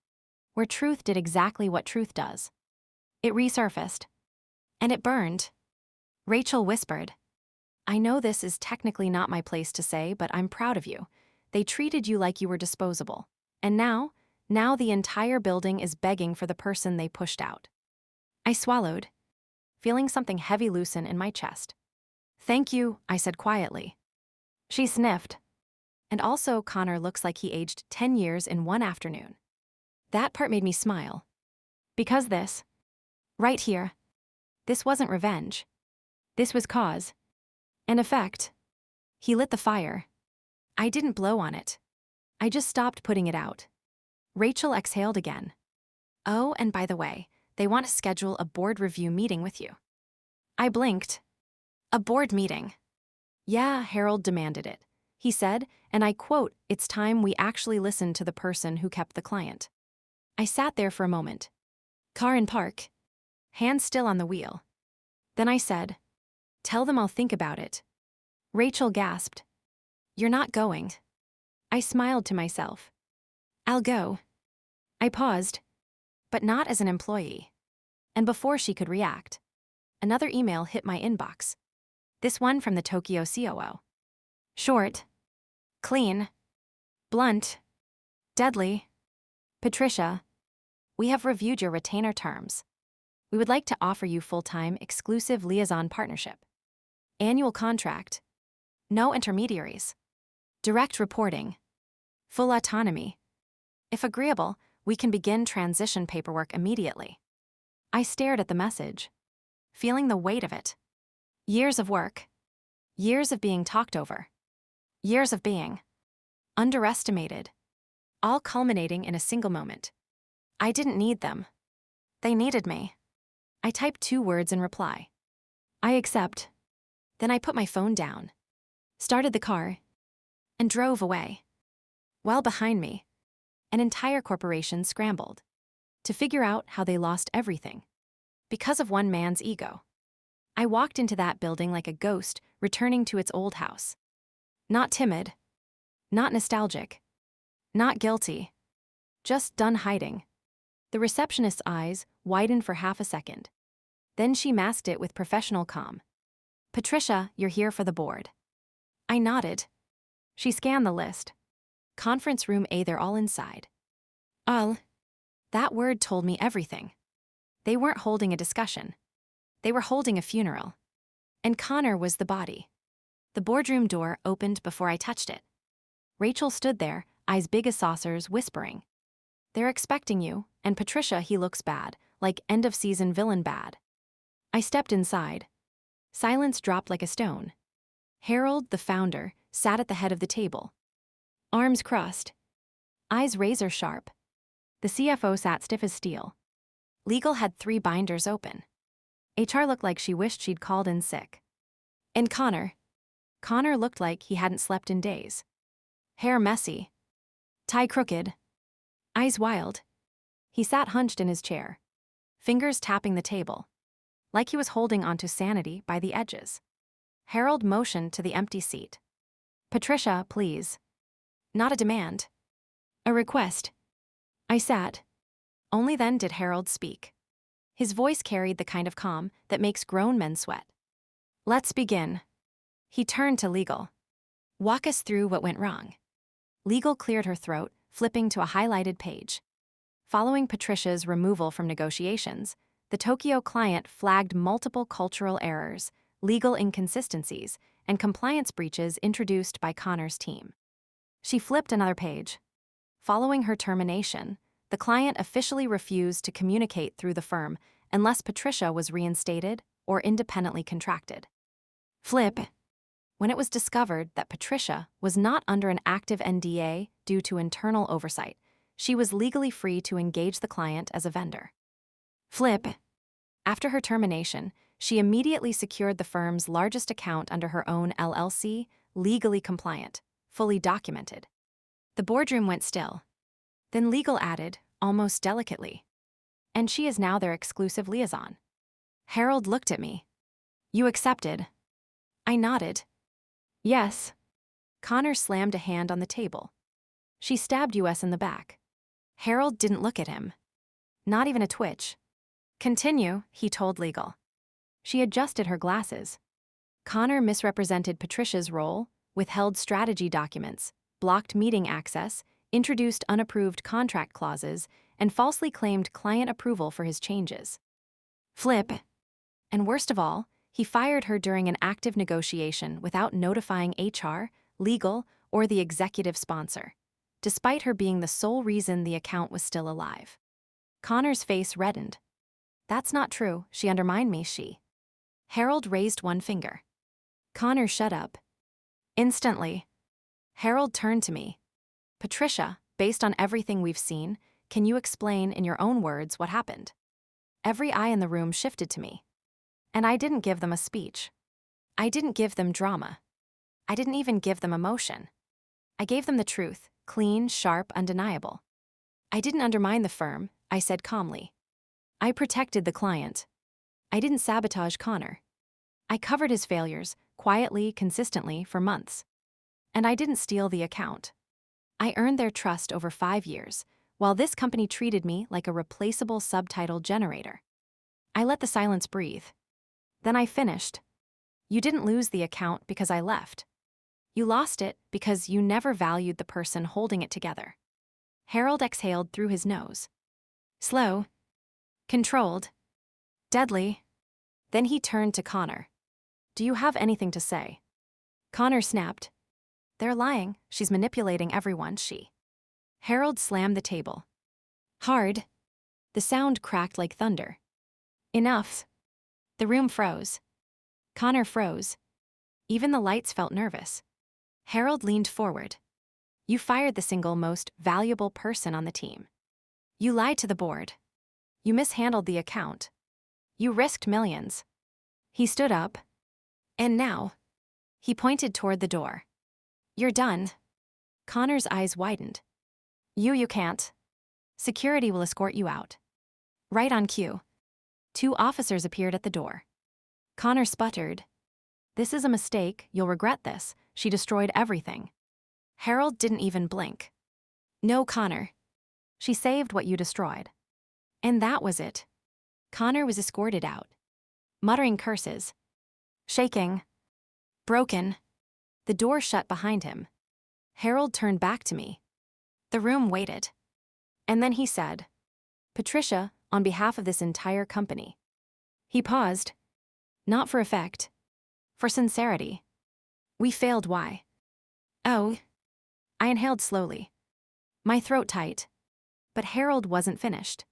where truth did exactly what truth does. It resurfaced. And it burned. Rachel whispered, "I know this is technically not my place to say, but I'm proud of you. They treated you like you were disposable. And now the entire building is begging for the person they pushed out." I swallowed, feeling something heavy loosen in my chest. "Thank you," I said quietly. She sniffed. "And also, Connor looks like he aged 10 years in one afternoon." That part made me smile. Because this, right here, this wasn't revenge. This was cause and effect. He lit the fire. I didn't blow on it. I just stopped putting it out. Rachel exhaled again. "Oh, and by the way, they want to schedule a board review meeting with you." I blinked. "A board meeting?" "Yeah," Harold demanded it. He said, and I quote, "It's time we actually listened to the person who kept the client." I sat there for a moment. Car in park. Hands still on the wheel. Then I said, "Tell them I'll think about it." Rachel gasped. "You're not going." I smiled to myself. "I'll go." I paused, but not as an employee. And before she could react, another email hit my inbox. This one from the Tokyo COO. Short, clean, blunt, deadly. "Patricia, we have reviewed your retainer terms. We would like to offer you full-time exclusive liaison partnership. Annual contract. No intermediaries. Direct reporting. Full autonomy. If agreeable, we can begin transition paperwork immediately." I stared at the message, feeling the weight of it. Years of work. Years of being talked over. Years of being underestimated. All culminating in a single moment. I didn't need them. They needed me. I typed 2 words in reply. "I accept." Then I put my phone down, started the car, and drove away. While behind me, an entire corporation scrambled to figure out how they lost everything because of one man's ego. I walked into that building like a ghost returning to its old house. Not timid, not nostalgic, not guilty, just done hiding. The receptionist's eyes widened for half a second. Then she masked it with professional calm. "Patricia, you're here for the board." I nodded. She scanned the list. Conference room A, they're all inside. All. That word told me everything. They weren't holding a discussion. They were holding a funeral. And Connor was the body. The boardroom door opened before I touched it. Rachel stood there, eyes big as saucers, whispering. "They're expecting you, and Patricia, he looks bad, like end-of-season villain bad." I stepped inside. Silence dropped like a stone. Harold, the founder, sat at the head of the table. Arms crossed. Eyes razor-sharp. The CFO sat stiff as steel. Legal had 3 binders open. HR looked like she wished she'd called in sick. And Connor looked like he hadn't slept in days. Hair messy, tie crooked, eyes wild. He sat hunched in his chair, fingers tapping the table, like he was holding onto sanity by the edges. Harold motioned to the empty seat. "Patricia, please." Not a demand. A request. I sat. Only then did Harold speak. His voice carried the kind of calm that makes grown men sweat. "Let's begin." He turned to Legal. "Walk us through what went wrong." Legal cleared her throat, flipping to a highlighted page. Following Patricia's removal from negotiations, the Tokyo client flagged multiple cultural errors, legal inconsistencies, and compliance breaches introduced by Connor's team. She flipped another page. Following her termination, the client officially refused to communicate through the firm unless Patricia was reinstated or independently contracted. Flip. When it was discovered that Patricia was not under an active NDA due to internal oversight, she was legally free to engage the client as a vendor. Flip. After her termination, she immediately secured the firm's largest account under her own LLC, legally compliant, fully documented. The boardroom went still. Then Legal added, almost delicately, "And she is now their exclusive liaison." Harold looked at me. "You accepted?" I nodded. "Yes." Connor slammed a hand on the table. "She stabbed us in the back." Harold didn't look at him. Not even a twitch. "Continue," he told Legal. She adjusted her glasses. Connor misrepresented Patricia's role, withheld strategy documents, blocked meeting access, introduced unapproved contract clauses, and falsely claimed client approval for his changes. Flip. And worst of all, he fired her during an active negotiation without notifying HR, legal, or the executive sponsor, despite her being the sole reason the account was still alive. Connor's face reddened. "That's not true. She undermined me, she." Harold raised one finger. Connor shut up. Instantly. Harold turned to me. "Patricia, based on everything we've seen, can you explain in your own words what happened?" Every eye in the room shifted to me. And I didn't give them a speech. I didn't give them drama. I didn't even give them emotion. I gave them the truth, clean, sharp, undeniable. I didn't undermine the firm, I said calmly. I protected the client. I didn't sabotage Connor. I covered his failures, quietly, consistently, for months. And I didn't steal the account. I earned their trust over 5 years, while this company treated me like a replaceable subtitle generator. I let the silence breathe. Then I finished. You didn't lose the account because I left. You lost it because you never valued the person holding it together. Harold exhaled through his nose. Slow. Controlled. Deadly. Then he turned to Connor. "Do you have anything to say?" Connor snapped. "They're lying. She's manipulating everyone, she." Harold slammed the table. Hard. The sound cracked like thunder. Enough. The room froze. Connor froze. Even the lights felt nervous. Harold leaned forward. "You fired the single most valuable person on the team. You lied to the board. You mishandled the account. You risked millions." He stood up. "And now," he pointed toward the door, "you're done." Connor's eyes widened. You can't. Security will escort you out." Right on cue. 2 officers appeared at the door. Connor sputtered. "This is a mistake, you'll regret this. She destroyed everything." Harold didn't even blink. "No, Connor. She saved what you destroyed." And that was it. Connor was escorted out, muttering curses. Shaking. Broken. The door shut behind him. Harold turned back to me. The room waited. And then he said, "Patricia, on behalf of this entire company." He paused. Not for effect. For sincerity. "We failed, why?" "Oh." I inhaled slowly. My throat tight. But Harold wasn't finished.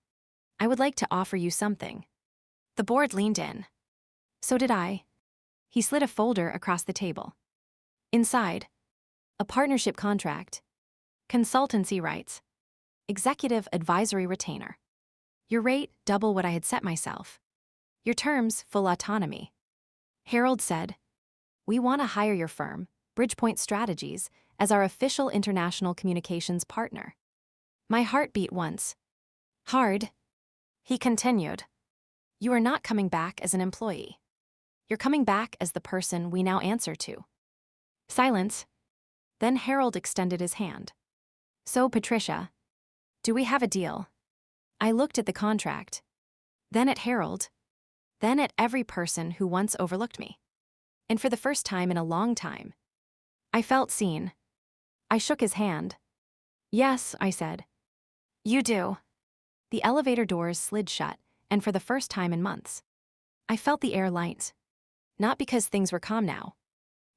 "I would like to offer you something." The board leaned in. So did I. He slid a folder across the table. Inside, a partnership contract, consultancy rights, executive advisory retainer. Your rate, double what I had set myself. Your terms, full autonomy. Harold said, we want to hire your firm, Bridgepoint Strategies, as our official international communications partner. My heart beat once. Hard. He continued, you are not coming back as an employee. You're coming back as the person we now answer to. Silence. Then Harold extended his hand. So, Patricia, do we have a deal? I looked at the contract, then at Harold, then at every person who once overlooked me. And for the first time in a long time, I felt seen. I shook his hand. Yes, I said. You do. The elevator doors slid shut, and for the first time in months, I felt the air light. Not because things were calm now,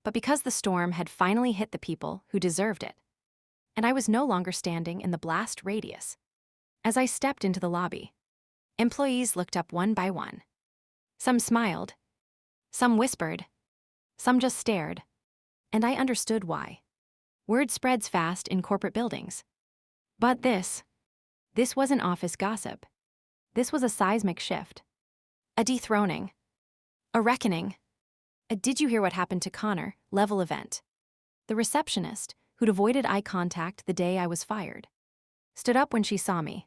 but because the storm had finally hit the people who deserved it. And I was no longer standing in the blast radius. As I stepped into the lobby, employees looked up one by one. Some smiled, some whispered, some just stared, and I understood why. Word spreads fast in corporate buildings. But this wasn't office gossip. This was a seismic shift. A dethroning. A reckoning. A did you hear what happened to Connor level event. The receptionist, who'd avoided eye contact the day I was fired, stood up when she saw me.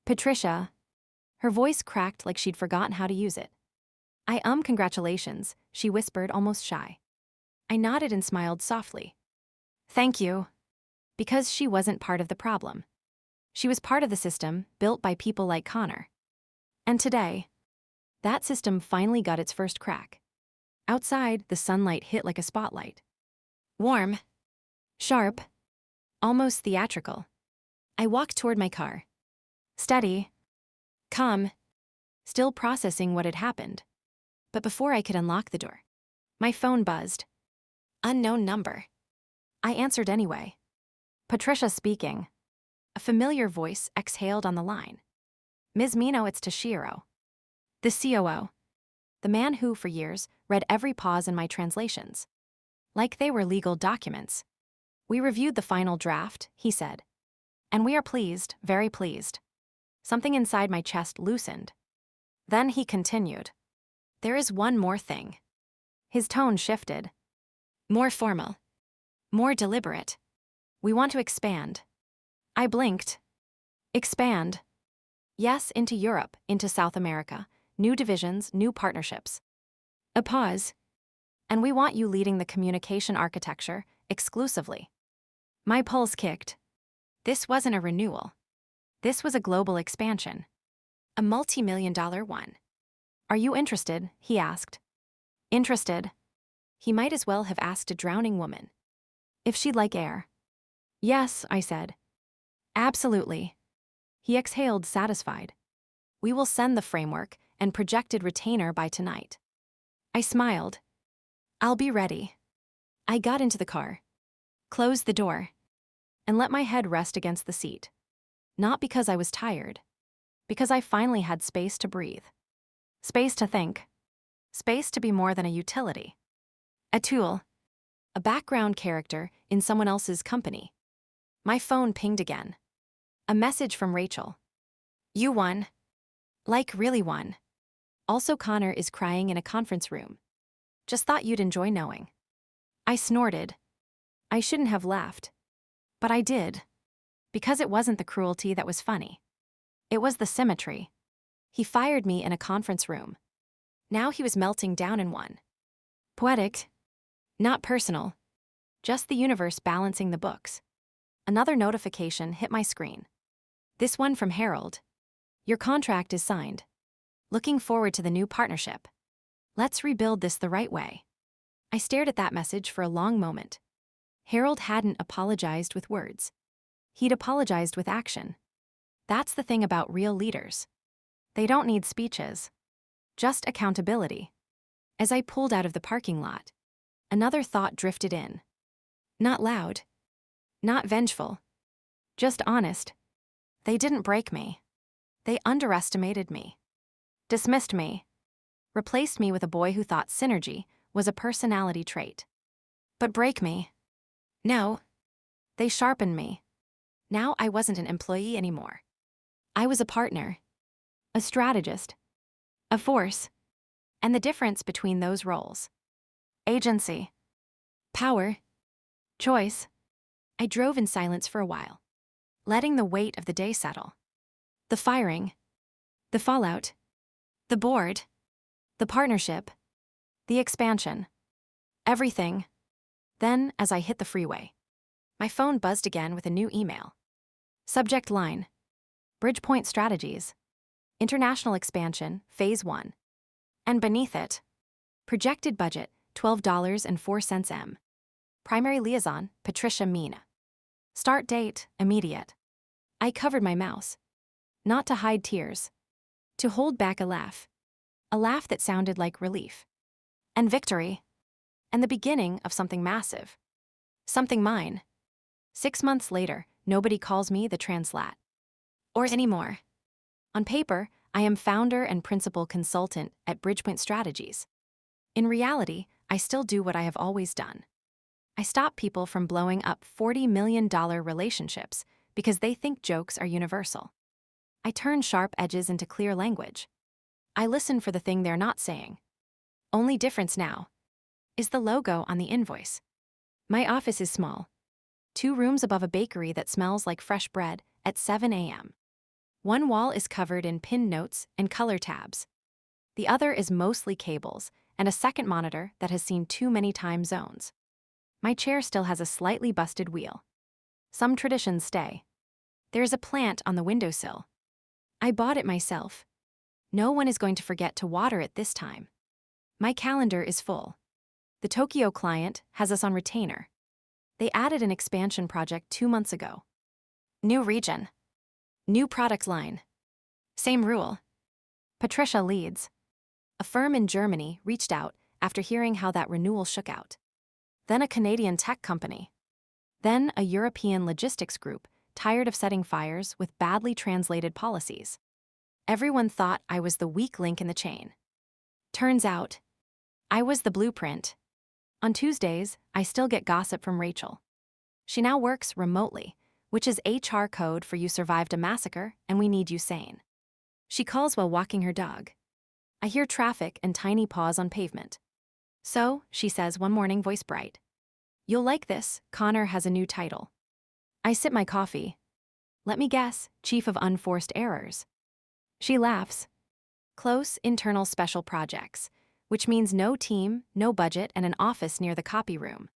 Patricia. Her voice cracked like she'd forgotten how to use it. Congratulations, she whispered, almost shy. I nodded and smiled softly. Thank you. Because she wasn't part of the problem. She was part of the system built by people like Connor. And today, that system finally got its first crack. Outside, the sunlight hit like a spotlight. Warm. Sharp. Almost theatrical. I walked toward my car. Steady. Calm. Still processing what had happened. But before I could unlock the door, my phone buzzed. Unknown number. I answered anyway. Patricia speaking. A familiar voice exhaled on the line. Ms. Mino, it's Toshiro. The COO. The man who, for years, read every pause in my translations. Like they were legal documents. We reviewed the final draft, he said. And we are pleased, very pleased. Something inside my chest loosened. Then he continued. There is one more thing. His tone shifted. More formal. More deliberate. We want to expand. I blinked. Expand. Yes, into Europe, into South America. New divisions, new partnerships. A pause. And we want you leading the communication architecture exclusively. My pulse kicked. This wasn't a renewal. This was a global expansion. A multi-million-dollar one. Are you interested? He asked. Interested? He might as well have asked a drowning woman. If she'd like air. Yes, I said. Absolutely. He exhaled, satisfied. We will send the framework and projected retainer by tonight. I smiled. I'll be ready. I got into the car, closed the door, and let my head rest against the seat. Not because I was tired, because I finally had space to breathe. Space to think. Space to be more than a utility. A tool. A background character in someone else's company. My phone pinged again. A message from Rachel. You won. Like really won. Also, Connor is crying in a conference room. Just thought you'd enjoy knowing. I snorted. I shouldn't have laughed. But I did. Because it wasn't the cruelty that was funny. It was the symmetry. He fired me in a conference room. Now he was melting down in one. Poetic. Not personal. Just the universe balancing the books. Another notification hit my screen. This one from Harold. Your contract is signed. Looking forward to the new partnership. Let's rebuild this the right way. I stared at that message for a long moment. Harold hadn't apologized with words. He'd apologized with action. That's the thing about real leaders. They don't need speeches. Just accountability. As I pulled out of the parking lot, another thought drifted in. Not loud. Not vengeful. Just honest. They didn't break me. They underestimated me. Dismissed me. Replaced me with a boy who thought synergy was a personality trait. But break me. No. They sharpened me. Now I wasn't an employee anymore. I was a partner. a strategist, a force, and the difference between those roles. Agency, power, choice. I drove in silence for a while, letting the weight of the day settle. The firing, the fallout, the board, the partnership, the expansion, everything. Then, as I hit the freeway, my phone buzzed again with a new email. Subject line: Bridgepoint Strategies, International Expansion, Phase 1. And beneath it, projected budget, $12.04 M. Primary liaison, Patricia Mina. Start date, immediate. I covered my mouse, not to hide tears, to hold back a laugh that sounded like relief. And victory. And the beginning of something massive. Something mine. 6 months later, nobody calls me the translator or anymore. On paper, I am founder and principal consultant at Bridgepoint Strategies. In reality, I still do what I have always done. I stop people from blowing up $40 million relationships because they think jokes are universal. I turn sharp edges into clear language. I listen for the thing they're not saying. Only difference now is the logo on the invoice. My office is small. 2 rooms above a bakery that smells like fresh bread at 7 a.m. One wall is covered in pin notes and color tabs. The other is mostly cables and a second monitor that has seen too many time zones. My chair still has a slightly busted wheel. Some traditions stay. There's a plant on the windowsill. I bought it myself. No one is going to forget to water it this time. My calendar is full. The Tokyo client has us on retainer. They added an expansion project 2 months ago. New region. New product line. Same rule. Patricia leads. A firm in Germany reached out after hearing how that renewal shook out. Then a Canadian tech company. Then a European logistics group tired of setting fires with badly translated policies. Everyone thought I was the weak link in the chain. Turns out, I was the blueprint. On Tuesdays, I still get gossip from Rachel. She now works remotely, which is HR code for you survived a massacre and we need you sane. She calls while walking her dog. I hear traffic and tiny paws on pavement. So, she says one morning, voice bright. You'll like this, Connor has a new title. I sip my coffee. Let me guess, Chief of Unforced Errors. She laughs. Close internal special projects, which means no team, no budget, and an office near the copy room.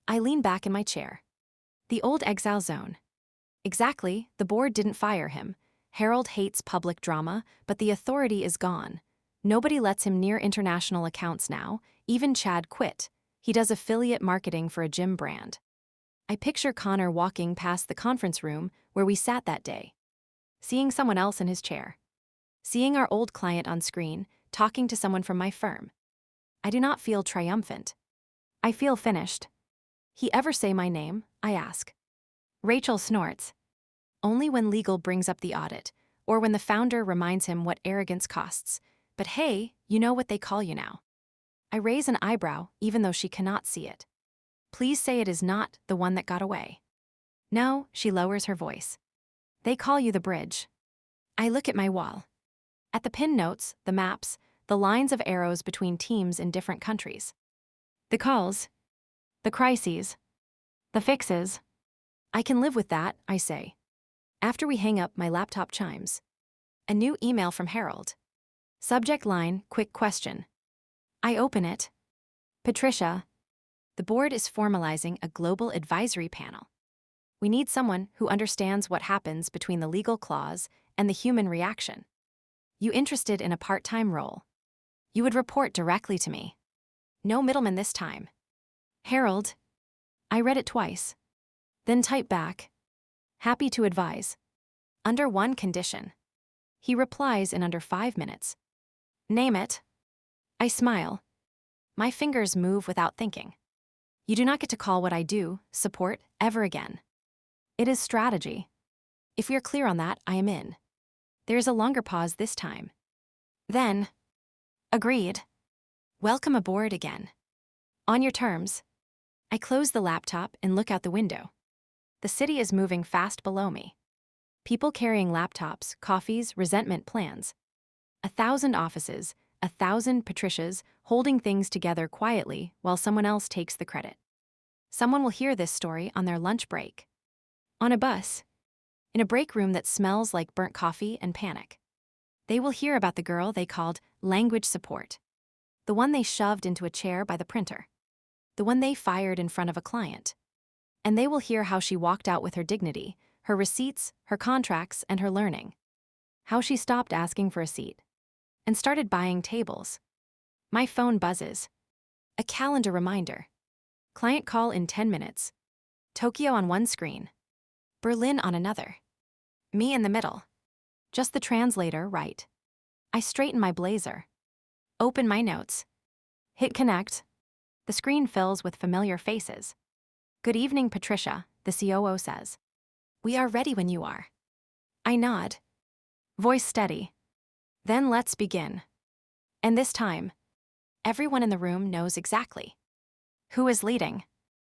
I lean back in my chair. The old exile zone. Exactly, the board didn't fire him. Harold hates public drama, but the authority is gone. Nobody lets him near international accounts now. Even Chad quit. He does affiliate marketing for a gym brand. I picture Connor walking past the conference room where we sat that day, seeing someone else in his chair, seeing our old client on screen, talking to someone from my firm. I do not feel triumphant. I feel finished. He ever say my name? I ask. Rachel snorts. Only when legal brings up the audit, or when the founder reminds him what arrogance costs. But hey, you know what they call you now. I raise an eyebrow, even though she cannot see it. Please say it is not the one that got away. No, she lowers her voice. They call you the bridge. I look at my wall. At the pin notes, the maps, the lines of arrows between teams in different countries. The calls. The crises. The fixes. I can live with that, I say. After we hang up, my laptop chimes. A new email from Harold. Subject line, quick question. I open it. Patricia. The board is formalizing a global advisory panel. We need someone who understands what happens between the legal clause and the human reaction. You interested in a part-time role? You would report directly to me. No middleman this time. Harold. I read it twice. Then type back. Happy to advise. Under one condition. He replies in under 5 minutes. Name it. I smile. My fingers move without thinking. You do not get to call what I do support ever again. It is strategy. If we are clear on that, I am in. There is a longer pause this time. Then, agreed. Welcome aboard again. On your terms. I close the laptop and look out the window. The city is moving fast below me. People carrying laptops, coffees, resentment plans. 1,000 offices, 1,000 Patricias holding things together quietly while someone else takes the credit. Someone will hear this story on their lunch break, on a bus, in a break room that smells like burnt coffee and panic. They will hear about the girl they called language support, the one they shoved into a chair by the printer, the one they fired in front of a client. And they will hear how she walked out with her dignity, her receipts, her contracts, and her learning. How she stopped asking for a seat and started buying tables. My phone buzzes. A calendar reminder. Client call in 10 minutes. Tokyo on one screen. Berlin on another. Me in the middle. Just the translator, right. I straighten my blazer. Open my notes. Hit connect. The screen fills with familiar faces. Good evening, Patricia, the COO says. We are ready when you are. I nod. Voice steady. Then let's begin. And this time, everyone in the room knows exactly who is leading.